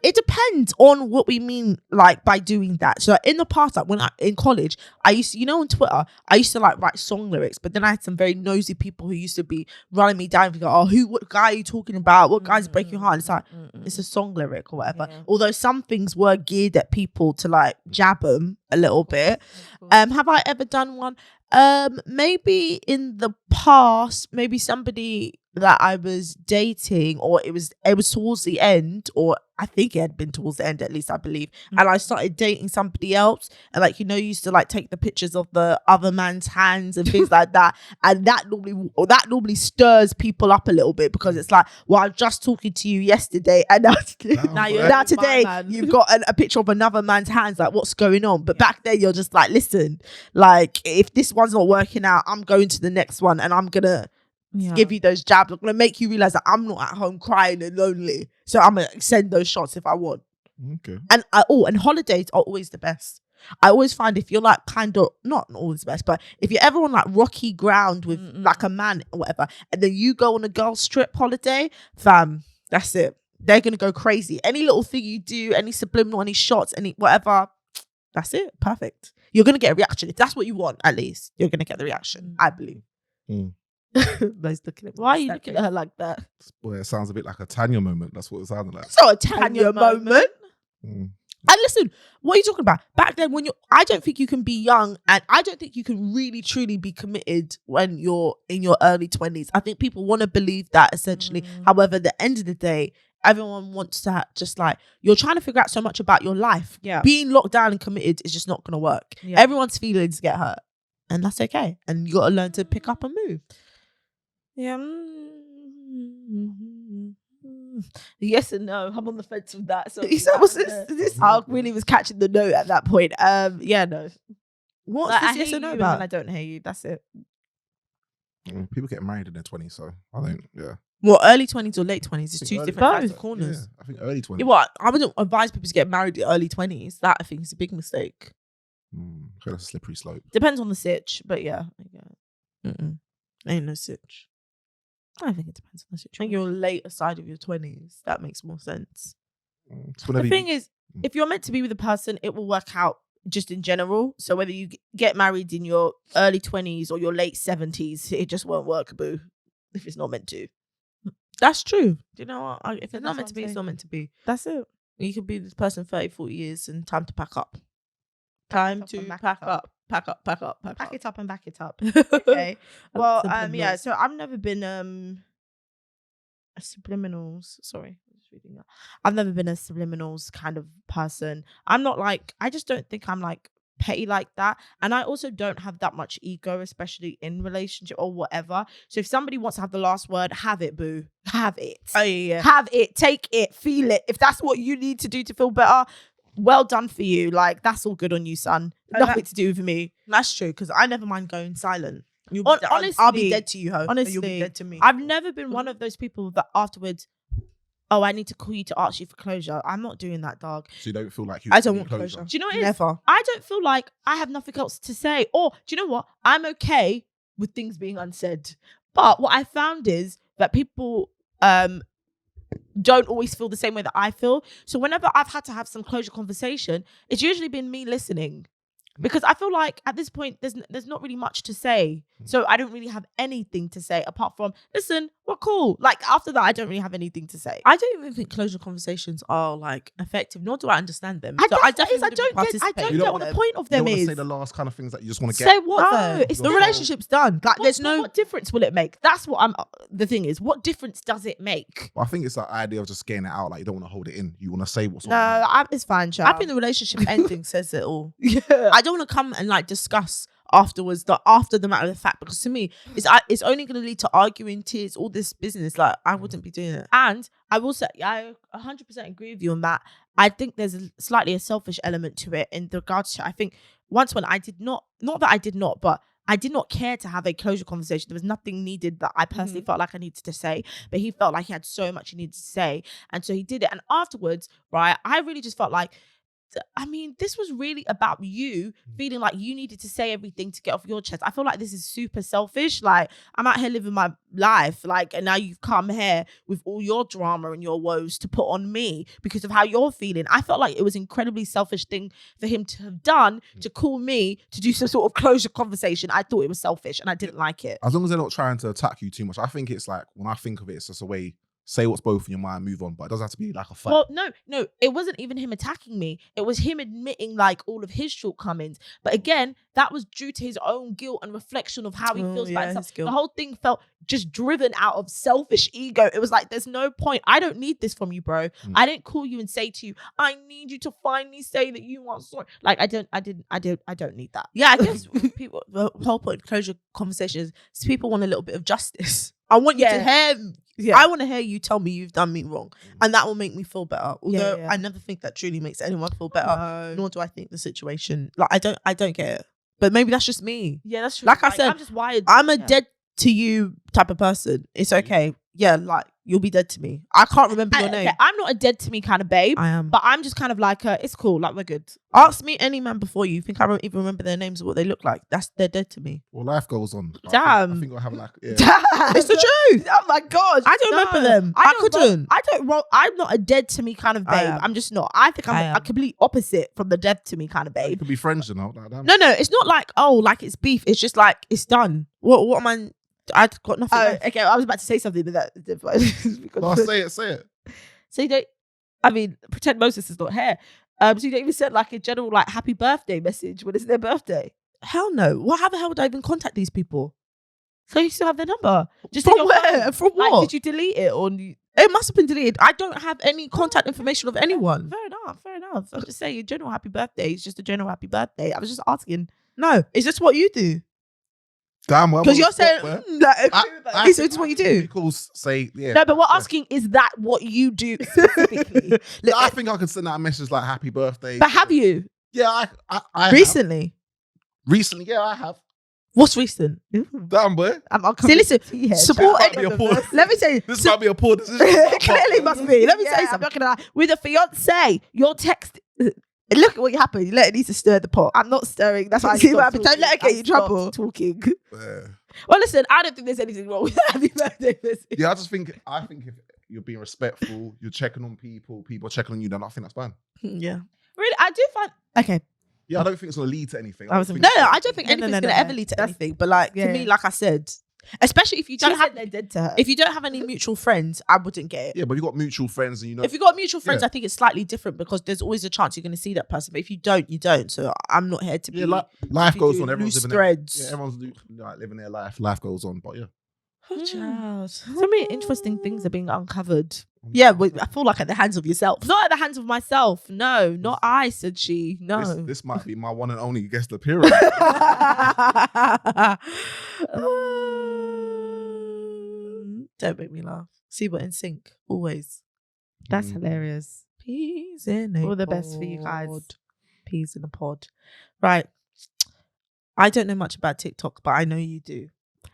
It depends on what we mean, like by doing that. So in the past, like in college, I used to, on Twitter, I used to like write song lyrics, but then I had some very nosy people who used to be running me down and go, what guy are you talking about? What guy's breaking your heart? It's like, it's a song lyric or whatever. Yeah. Although some things were geared at people to like jab them a little bit. Have I ever done one? Maybe in the past, maybe somebody that I was dating, or it was towards the end, or I think it had been towards the end, at least I believe. And I started dating somebody else, and you used to like take the pictures of the other man's hands and things like that. And that normally stirs people up a little bit because it's like, well, I was just talking to you yesterday, and now today you've got a picture of another man's hands. Like, what's going on? But back then you're just like, listen, like if this one's not working out, I'm going to the next one, and I'm gonna give you those jabs. I'm gonna make you realize that I'm not at home crying and lonely, so I'm gonna send those shots if I want. Okay. And holidays are always the best. I always find if you're like kind of not always the best, but if you're ever on like rocky ground with like a man or whatever, and then you go on a girl's trip holiday, fam, that's it. They're gonna go crazy. Any little thing you do, any subliminal, any shots, any whatever, that's it. Perfect. You're gonna get a reaction. If that's what you want, at least you're gonna get the reaction. I believe. Why are you looking at her like that? Boy, it sounds a bit like a Tanya moment. That's what it sounded like. It's not a Tanya moment. And listen, what are you talking about? Back then, I don't think you can be young, and I don't think you can really truly be committed when you're in your early 20s. I think people want to believe that essentially. However, at the end of the day, everyone wants to just like, you're trying to figure out so much about your life. Yeah. Being locked down and committed is just not going to work. Yeah. Everyone's feelings get hurt, and that's okay. And you got to learn to pick up and move. Yeah. Yes and no. I'm on the fence with that. So I really was catching the note at that point. Yeah, no. What's this yes or no about? I don't hear you. That's it. People get married in their 20s, so I don't. Yeah. Well, early 20s or late 20s is I think two early different sides 20s. of corners. Yeah, I think early 20s. Yeah, well, I wouldn't advise people to get married in early 20s. That I think is a big mistake. I feel that's a slippery slope. Depends on the sitch, but yeah. Ain't no sitch. I think it depends on the I situation. think you're later side of your 20s. That makes more sense. The thing is, if you're meant to be with a person, it will work out just in general. So whether you get married in your early 20s or your late 70s, it just won't work, boo, if it's not meant to. That's true. Do you know what? If it's not That's meant what to I'm be, it's saying. not meant to be. That's it. You could be this person 30, 40 years and time to pack up. Time up to and back pack it up. Pack up, pack up, pack Back up. it up and back it up. Okay. Okay. Well, Subliminals. yeah. So I've never been subliminals. Sorry, I'm just reading that. I've never been a subliminals kind of person. I'm not like. I just don't think I'm like petty like that, and I also don't have that much ego, especially in relationship or whatever. So if somebody wants to have the last word, have it, boo. Have it. Oh, yeah. Have it. Take it. Feel it. If that's what you need to do to feel better, well done for you. Like, that's all good on you, son. Nothing to do with me. That's true, because I never mind going silent. Honestly, I'll be dead to you, ho. honestly, You'll be dead to me. I've never been one of those people that afterwards, oh, I need to call you to ask you for closure. I'm not doing that, dog. So you don't feel like you. I don't need want closure. Do you know what it is? Never. I don't feel like I have nothing else to say. Or, do you know what? I'm okay with things being unsaid. But what I found is that people don't always feel the same way that I feel. So whenever I've had to have some closure conversation, it's usually been me listening. Because I feel like at this point, there's not really much to say. So I don't really have anything to say apart from, listen, we're cool. Like, after that, I don't really have anything to say. I don't even think closure conversations are like effective, nor do I understand them. So I definitely don't wouldn't participate. get You don't what the want- point of You don't them want to is. say the last kind of things that you just want to get. Say what No, though? It's the not- relationship's done. Like, there's no. What difference will it make? That's what I'm. The thing is, what difference does it make? Well, I think it's the idea of just getting it out. Like, you don't want to hold it in. You want to say what's on No, your mind. it's fine, I child. think the relationship ending says it all. yeah. I don't want to come and like discuss afterwards after the matter of the fact, because to me it's only going to lead to arguing, tears, all this business. Like, I wouldn't be doing it. And I will say, I 100% agree with you on that. I think there's slightly a selfish element to it in regards to, I think once when I did not that I did not, but I did not care to have a closure conversation. There was nothing needed that I personally felt like I needed to say, but he felt like he had so much he needed to say. And so he did it. And afterwards, right, I really just felt like, I mean, this was really about you feeling like you needed to say everything to get off your chest. I feel like this is super selfish. Like, I'm out here living my life, like, and now you've come here with all your drama and your woes to put on me because of how you're feeling. I felt like it was an incredibly selfish thing for him to have done, to call me to do some sort of closure conversation. I thought it was selfish and I didn't like it. As long as they're not trying to attack you too much, I think it's like, when I think of it, it's just a way, say what's both in your mind, move on. But it doesn't have to be like a fight. Well, no, it wasn't even him attacking me. It was him admitting like all of his shortcomings. But again, that was due to his own guilt and reflection of how he feels about himself. The whole thing felt just driven out of selfish ego. It was like, there's no point. I don't need this from you, bro. I didn't call you and say to you, I need you to finally say that you want sorry. Like, I don't need that. Yeah, I guess people, the whole point of closure conversations is people want a little bit of justice. I want you to hear. Yeah. I want to hear you tell me you've done me wrong, and that will make me feel better. Although yeah. I never think that truly makes anyone feel better, nor do I think the situation. Like, I don't get it. But maybe that's just me. Yeah, that's true. Like I said, I'm just wired. I'm a dead to you type of person. It's okay. Yeah, like, you'll be dead to me. I can't remember your name. Okay, I'm not a dead to me kind of babe. I am. But I'm just kind of like, it's cool. Like, we're good. Ask me any man before you. Think I don't even remember their names or what they look like? They're dead to me. Well, life goes on. Damn. I think I'll have like, yeah. It's the truth. Oh my gosh. I don't remember them. I couldn't. I'm not a dead to me kind of I babe. am. I'm just not. I think I I'm am. a complete opposite from the dead to me kind of You babe. could be friends, you know. Like, damn. No, it's not like, oh, like it's beef. It's just like, it's done. What am I? I've got nothing left. Okay, I was about to say something, but that. No, say it. So you don't. I mean, pretend Moses is not here. So you don't even send like a general like happy birthday message when it's their birthday. Hell no. How the hell would I even contact these people? So you still have their number? Just From in your where? phone? From Like, what? did you delete it or? You... It must have been deleted. I don't have any contact information of anyone. Fair enough. I'm just saying, general happy birthday is just a general happy birthday. I was just asking. No, is this what you do? Damn, well. Because you're saying, is this what you do? People say, yeah. No, but we're asking, is that what you do specifically? Yeah, I think I could send out a message like "Happy Birthday." But have you? Yeah, I have. Recently? Recently, yeah, I have. What's recent? Damn, boy. See, listen, support Might be a poor- Let me tell you. This might be a poor decision. Clearly must be. Let me tell you I'm something. not gonna lie. With a fiance, your text. Look at what happened. You let Anissa stir the pot. I'm not stirring. That's why I See what stopped happened? Don't let her talking. get you in I stopped trouble. Talking. Yeah. Well, listen. I don't think there's anything wrong with happy birthday message. Yeah, I think if you're being respectful, you're checking on people are checking on you, then I think that's fine. Yeah. Really, I do find. Okay. Yeah, I don't think it's gonna lead to anything. No, I don't think anything's gonna ever lead to That's- anything. But like to me, like I said, especially if you don't have they're dead to her. if you don't have any mutual friends, I wouldn't get it. Yeah, but you've got mutual friends and you know. If you've got mutual friends, Yeah. I think it's slightly different because there's always a chance you're going to see that person. But if you don't, you don't. So I'm not here to be. yeah, life be goes doing on. Everyone's loose living threads. Their, yeah, everyone's living their life. Life goes on, but yeah. Oh, child. So many interesting things are being uncovered. Yeah, but I feel like at the hands of yourself. Not at the hands of myself. No, not I, said she. No. This might be my one and only guest appearance. Don't make me laugh. See what in sync always. That's hilarious. Peas in a All the best for you guys. pod. Peas in a pod. Right. I don't know much about TikTok, but I know you do.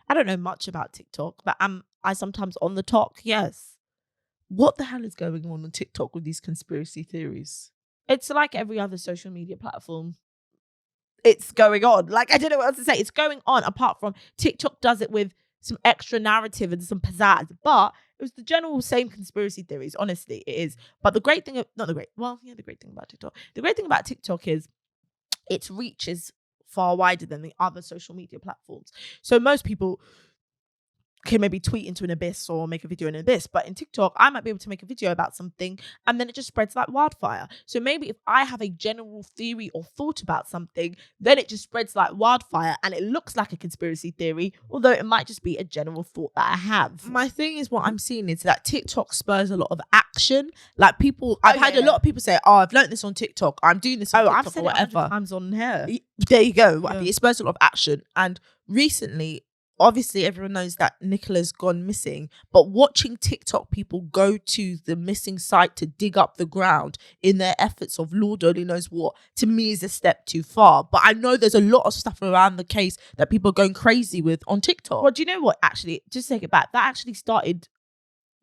I don't know much about TikTok, but I sometimes on the talk. Yes. What the hell is going on TikTok with these conspiracy theories? It's like every other social media platform. It's going on. Like, I don't know what else to say. It's going on, apart from TikTok does it with some extra narrative and some pizzazz. But it was the general same conspiracy theories. Honestly, it is. But the great thing, the great thing about TikTok. The great thing about TikTok is its reach is far wider than the other social media platforms. So most people can maybe tweet into an abyss or make a video in an abyss, but in TikTok I might be able to make a video about something and then it just spreads like wildfire. So maybe if I have a general theory or thought about something, then it just spreads like wildfire and it looks like a conspiracy theory, although it might just be a general thought that I have. My thing is, what I'm seeing is that TikTok spurs a lot of action. Like people, I've had a lot of people say, "Oh, I've learned this on TikTok. I'm doing this on TikTok I've said or it 100 whatever." times on here. There you go. Yeah. It spurs a lot of action. And recently, obviously, everyone knows that Nicola's gone missing. But watching TikTok people go to the missing site to dig up the ground in their efforts of Lord only knows what, to me is a step too far. But I know there's a lot of stuff around the case that people are going crazy with on TikTok. Well, do you know what? Actually, just take it back. That actually started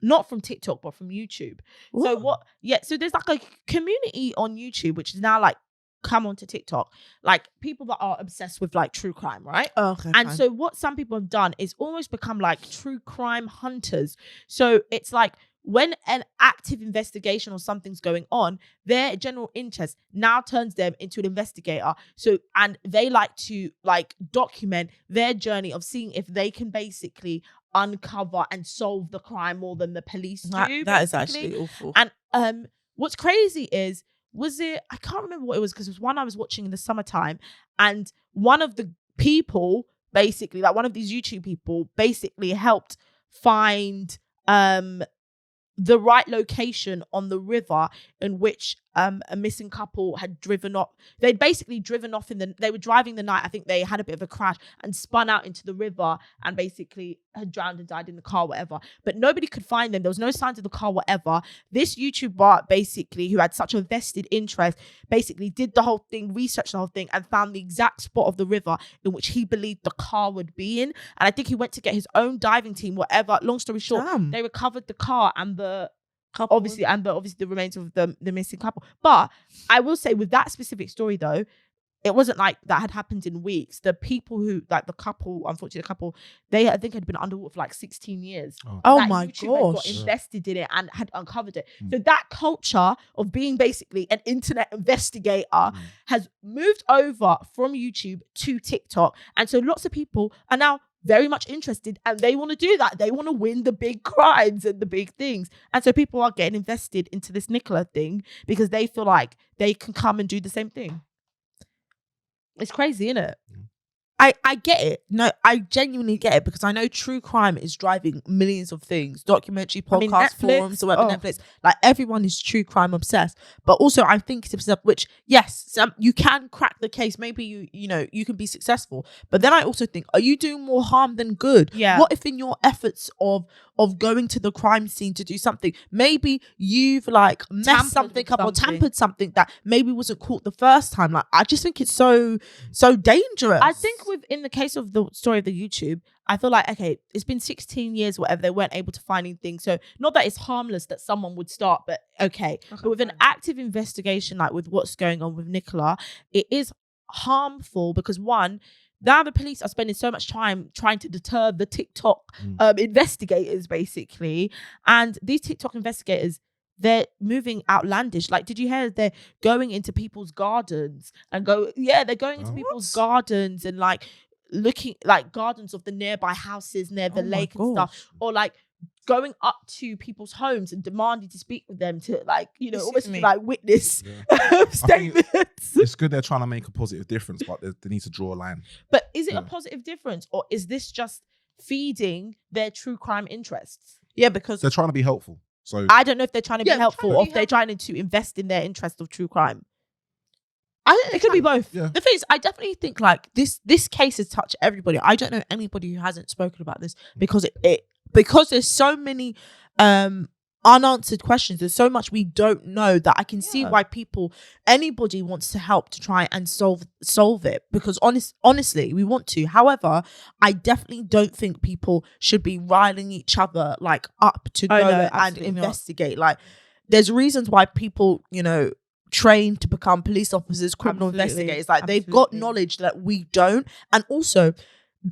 not from TikTok, but from YouTube. So what? Yeah. So there's like a community on YouTube, which is now like come onto TikTok, like people that are obsessed with like true crime, right? Oh, okay, and fine. so what some people have done is almost become like true crime hunters. So it's like when an active investigation or something's going on, their general interest now turns them into an investigator. So, and they like to like document their journey of seeing if they can basically uncover and solve the crime more than the police do. That is basically. actually awful. And what's crazy is, was it, I can't remember what it was, because it was one I was watching in the summertime, and one of the people basically, like one of these YouTube people basically helped find the right location on the river in which a missing couple had driven off. They'd basically driven off they were driving the night. I think they had a bit of a crash and spun out into the river and basically had drowned and died in the car, whatever. But nobody could find them. There was no signs of the car, whatever. This YouTuber basically, who had such a vested interest, basically did the whole thing, researched the whole thing, and found the exact spot of the river in which he believed the car would be in. And I think he went to get his own diving team, whatever. Long story short, Damn. they recovered the car and the Couple. obviously the remains of the missing couple. But I will say, with that specific story though, it wasn't like that had happened in weeks. The people who, like the couple, unfortunately the couple, they I think had been underwater for like 16 years. Oh That my YouTuber had got gosh. invested in it and had uncovered it. So that culture of being basically an internet investigator has moved over from YouTube to TikTok. And so lots of people are now very much interested and they want to do that. They want to win the big crimes and the big things. And so people are getting invested into this Nicola thing because they feel like they can come and do the same thing. It's crazy, isn't it? I get it. No, I genuinely get it, because I know true crime is driving millions of things. Documentary, podcasts, Netflix. forums, or whatever, Oh. Netflix. Like everyone is true crime obsessed. But also I think to myself, which yes, you can crack the case. Maybe you can be successful. But then I also think, are you doing more harm than good? Yeah. What if in your efforts of going to the crime scene to do something, maybe you've like messed Tampered something with up or something. tampered something that maybe wasn't caught the first time? Like I just think it's so dangerous. I think in the case of the story of the YouTube, I feel like, okay, it's been 16 years, whatever, they weren't able to find anything. So not that it's harmless that someone would start, but okay. But with an active investigation, like with what's going on with Nicola, it is harmful because one, now the police are spending so much time trying to deter the TikTok investigators, basically. And these TikTok investigators, they're moving outlandish. Like, did you hear they're going into people's gardens and they're going into people's gardens and like looking like gardens of the nearby houses near the lake and stuff, or like going up to people's homes and demanding to speak with them to like, you know, almost like witness statements. It's good they're trying to make a positive difference, but they need to draw a line. But is it a positive difference, or is this just feeding their true crime interests? Yeah, because they're trying to be helpful. So I don't know if they're trying to be helpful or if they're trying to invest in their interest of true crime. It could be both. Yeah. The thing is, I definitely think like this case has touched everybody. I don't know anybody who hasn't spoken about this because because there's so many unanswered questions. There's so much we don't know that I can see why anybody wants to help to try and solve it, because honestly, we want to. However, I definitely don't think people should be riling each other like up to go and investigate. Like, there's reasons why people, you know, train to become police officers, criminal investigators. Like, they've got knowledge that we don't. And also,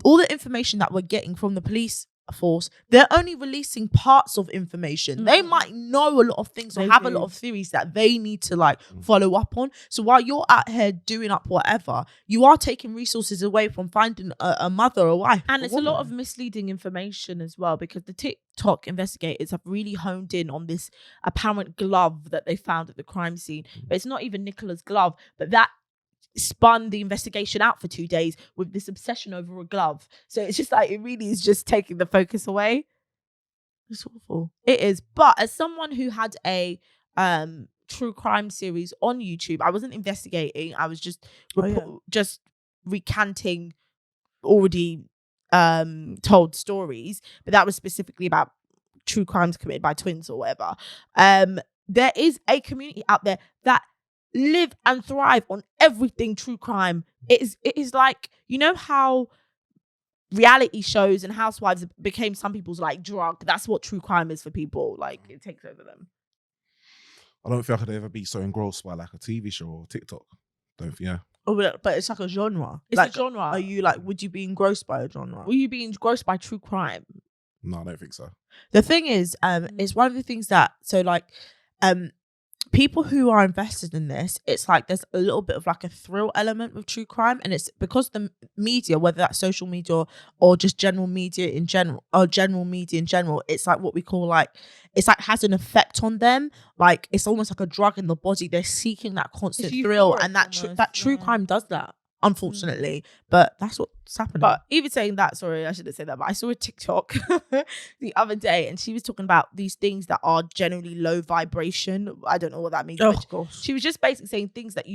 all the information that we're getting from the police force, they're only releasing parts of information. They might know a lot of things or have a lot of theories that they need to like follow up on. So while you're out here doing up whatever, you are taking resources away from finding a mother or wife. And it's a lot of misleading information as well, because the TikTok investigators have really honed in on this apparent glove that they found at the crime scene. But it's not even Nicola's glove, but that spun the investigation out for 2 days with this obsession over a glove. So it's just like, it really is just taking the focus away. It's awful. It is. But as someone who had a true crime series on YouTube, I wasn't investigating. I was just just recanting already told stories, but that was specifically about true crimes committed by twins or whatever. There is a community out there that live and thrive on everything true crime. It is like, you know how reality shows and housewives became some people's like drug? That's what true crime is for people. Like, it takes over them. I don't feel I could ever be so engrossed by like a TV show or TikTok. Don't think, Oh, but it's like a genre. It's like, a genre. Are you like, would you be engrossed by a genre? Will you be engrossed by true crime? No, I don't think so. The thing is, it's one of the things that, so like, people who are invested in this, it's like there's a little bit of like a thrill element with true crime, and it's because the media, whether that's social media or just general media in general, it's like what we call like, it's like has an effect on them. Like, it's almost like a drug in the body. They're seeking that constant thrill, and that true crime does that, unfortunately. But that's what's happening. But even saying that, sorry, I shouldn't say that, but I saw a TikTok the other day, and she was talking about these things that are generally low vibration. I don't know what that means. Oh, gosh. She was just basically saying things that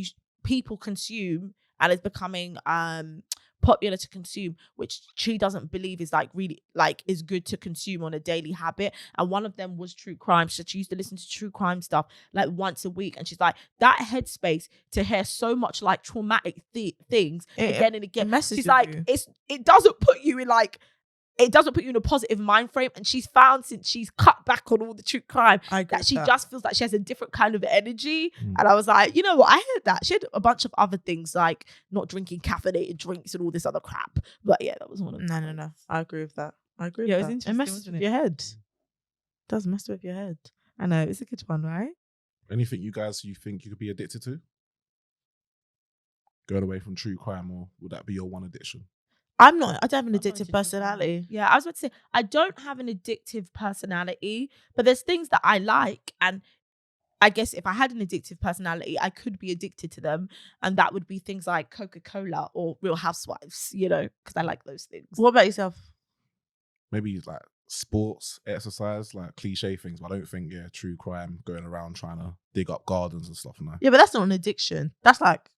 people consume, and it's becoming popular to consume, which she doesn't believe is like really like is good to consume on a daily habit. And one of them was true crime. So she used to listen to true crime stuff like once a week, and she's like, that headspace to hear so much like traumatic things again and again, she's like, it doesn't put you in like, it doesn't put you in a positive mind frame. And she's found, since she's cut back on all the true crime, that she just feels like she has a different kind of energy. And I was like, you know what? I heard that. She had a bunch of other things like not drinking caffeinated drinks and all this other crap. But yeah, that was one of them. No. I agree with that. It was interesting. It messes with your head. It does mess with your head. I know. It's a good one, right? Anything you think you could be addicted to? Going away from true crime, or would that be your one addiction? I don't have an addictive personality. Yeah, I was about to say, I don't have an addictive personality, but there's things that I like. And I guess if I had an addictive personality, I could be addicted to them. And that would be things like Coca-Cola or Real Housewives, you know, because I like those things. What about yourself? Maybe like sports, exercise, like cliche things. But I don't think, true crime, going around trying to dig up gardens and stuff. No. Yeah, but that's not an addiction. That's like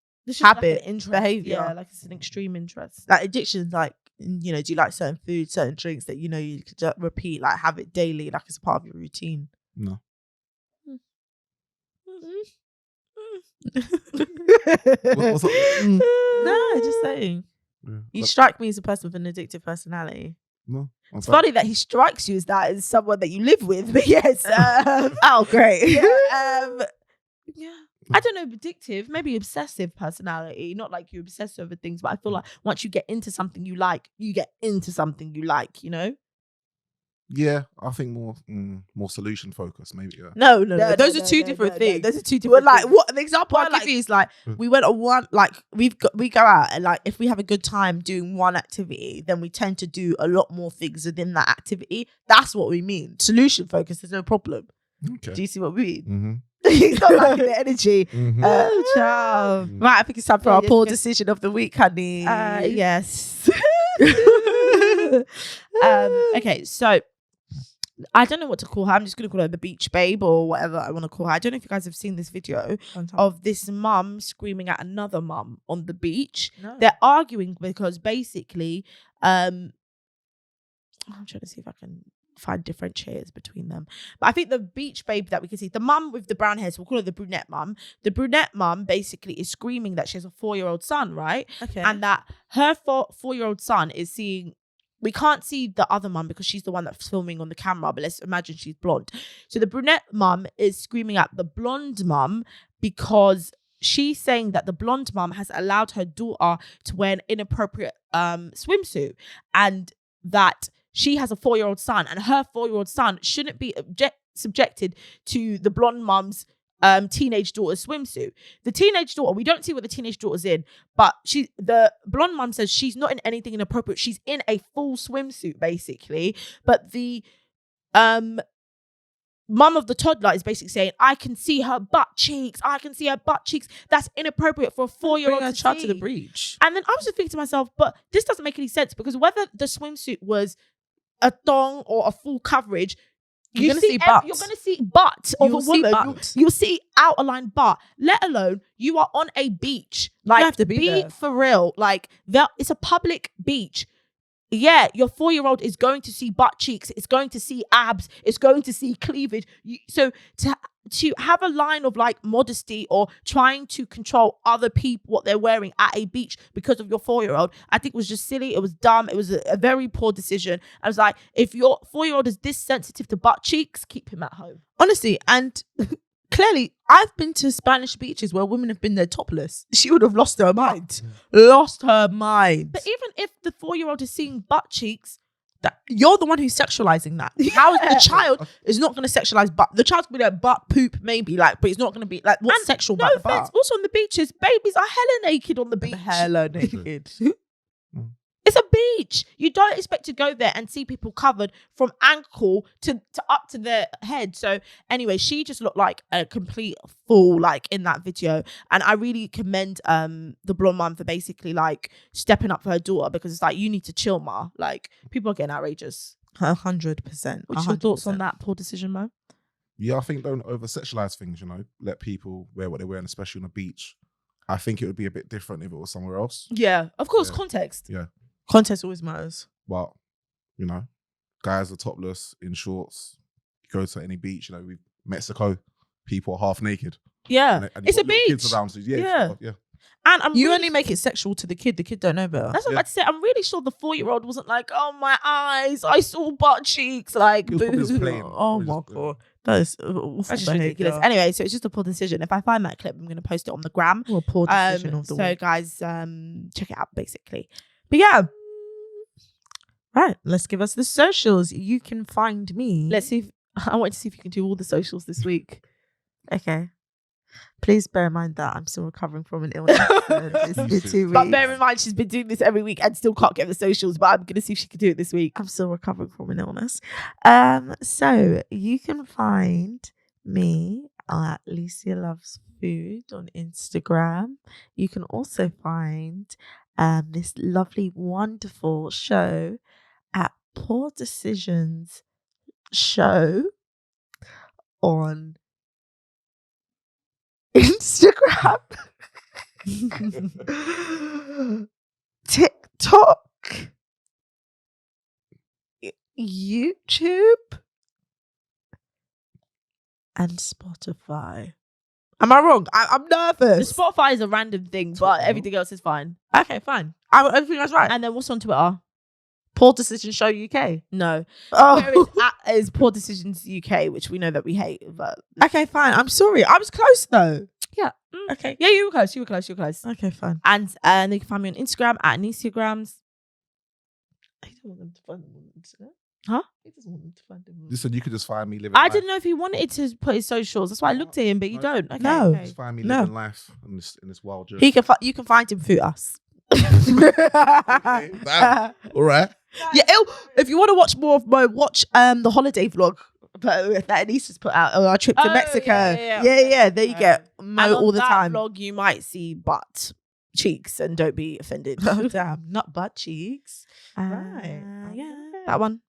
habit, like interest, behavior. Yeah, like it's an extreme interest. Like addictions, like, you know, do you like certain foods, certain drinks that you know you could just repeat, like have it daily, like it's part of your routine? No. No, just saying. Yeah. You strike me as a person with an addictive personality. No, It's funny that he strikes you as that as someone that you live with, but yes. Oh, great. Yeah. I don't know, addictive, maybe obsessive personality. Not like you obsess over things, but I feel like once you get into something you like, you get into something you like, you know? Yeah, I think more solution focused, maybe. Yeah. No. Those are two different things. Those are two Well, different like, things. what an example I'll Well, give you is like, we went on one, like, we go out and like, if we have a good time doing one activity, then we tend to do a lot more things within that activity. That's what we mean. Solution focus, there's no problem. Okay. Do you see what we mean? Mm-hmm. He's not liking the energy. Mm-hmm. Oh, child. Right, I think it's time for Yeah, our yes, poor yes. decision of the week, honey. Yes. Okay, so I don't know what to call her. I'm just going to call her the beach babe or whatever I want to call her. I don't know if you guys have seen this video of this mum screaming at another mum on the beach. No. They're arguing because basically, I'm trying to see if I can find differentiators between them. But I think the beach babe that we can see, the mum with the brown hair, so we'll call her the brunette mum. The brunette mum basically is screaming that she has a 4-year-old son, right? Okay. And that her 4-year-old son is seeing, we can't see the other mum because she's the one that's filming on the camera, but let's imagine she's blonde. So the brunette mum is screaming at the blonde mum because she's saying that the blonde mum has allowed her daughter to wear an inappropriate swimsuit, and that she has a 4-year-old son, and her 4-year-old son shouldn't be subjected to the blonde mum's teenage daughter's swimsuit. The teenage daughter, we don't see what the teenage daughter's in, but the blonde mum says she's not in anything inappropriate. She's in a full swimsuit, basically. But the mum of the toddler is basically saying, I can see her butt cheeks. I can see her butt cheeks. That's inappropriate for a 4-year-old Bring her to child see. to the breach. And then I was just thinking to myself, but this doesn't make any sense, because whether the swimsuit was a thong or a full coverage, You're gonna see butt. You're gonna see butt of You'll a see woman. butt. You'll see outline butt. Let alone you are on a beach. Like, have to be there. for real. Like, it's a public beach. Yeah, your 4-year-old is going to see butt cheeks. It's going to see abs. It's going to see cleavage. So to have a line of like modesty or trying to control other people, what they're wearing at a beach because of your 4-year-old, I think was just silly. It was dumb. It was a very poor decision. I was like, if your 4-year-old is this sensitive to butt cheeks, keep him at home. Honestly, and clearly, I've been to Spanish beaches where women have been there topless. She would have lost her mind. Lost her mind. But even if the 4-year-old is seeing butt cheeks, You're the one who's sexualizing that. How is the child is not going to sexualize butt? The child's going to be like butt poop maybe, like, but it's not going to be like what's and sexual no about the offense, butt? also on the beaches, babies are hella naked on the beach. Hella naked. It's a beach. You don't expect to go there and see people covered from ankle to up to their head. So anyway, she just looked like a complete fool, like, in that video. And I really commend the blonde mum for basically like stepping up for her daughter, because it's like, you need to chill, ma. Like, people are getting outrageous. 100%. What's your thoughts on that poor decision, Mo? Yeah, I think don't over sexualize things, you know. Let people wear what they're wearing, especially on the beach. I think it would be a bit different if it was somewhere else. Yeah, of course, Yeah. context. Yeah. Context always matters. But, you know, guys are topless in shorts. You go to any beach, you know, Mexico, people are half naked. Yeah, And it's you've a got little beach. kids around, so Yeah. yeah. And You really only make it sexual to the kid. The kid don't know better. That's what Yeah. I'd say. I'm really sure the 4-year-old wasn't like, oh, my eyes, I saw butt cheeks. Like, He was probably just boo. playing. Oh my Probably just- god, that is awful That's just behavior. ridiculous. Anyway, so it's just a poor decision. If I find that clip, I'm going to post it on the gram. Well, poor decision of the So week. guys, check it out, basically. But yeah, Right, let's give us the socials. You can find me. let's see if I want to see if you can do all the socials this week. Okay. Please bear in mind that I'm still recovering from an illness. It's been 2 weeks. But bear in mind, she's been doing this every week and still can't get the socials. But I'm going to see if she can do it this week. I'm still recovering from an illness. So you can find me at Lucia Loves Food on Instagram. You can also find this lovely, wonderful show at Poor Decisions Show on Instagram, TikTok, YouTube, and Spotify. Am I wrong? I'm The nervous. Spotify is a random thing, but everything else is fine. Okay, fine. Everything was right. And then what's on Twitter? Poor Decision Show UK. No. Oh. There is Poor Decisions UK, which we know that we hate. But Okay, fine. I'm sorry. I was close though. yeah. Okay. Yeah, you were close. You were close. Okay, fine. And you can find me on Instagram at Anissa. I don't want them to find them on Instagram. Huh? He doesn't want them to find them. Listen, you could just find me living. I life. didn't know if he wanted to put his socials. That's why I looked at him, but you don't. Okay, No. okay. Just find me No. living life in this wild journey. You can find him through us. Damn. All right. Yeah, if you want to watch more of Mo, watch the holiday vlog that Anissa's put out on our trip to Oh, Mexico. yeah. There you go. Mo And on all the that time. vlog, you might see butt cheeks, and don't be offended. Oh damn, not butt cheeks. Right. Right. Yeah, that one.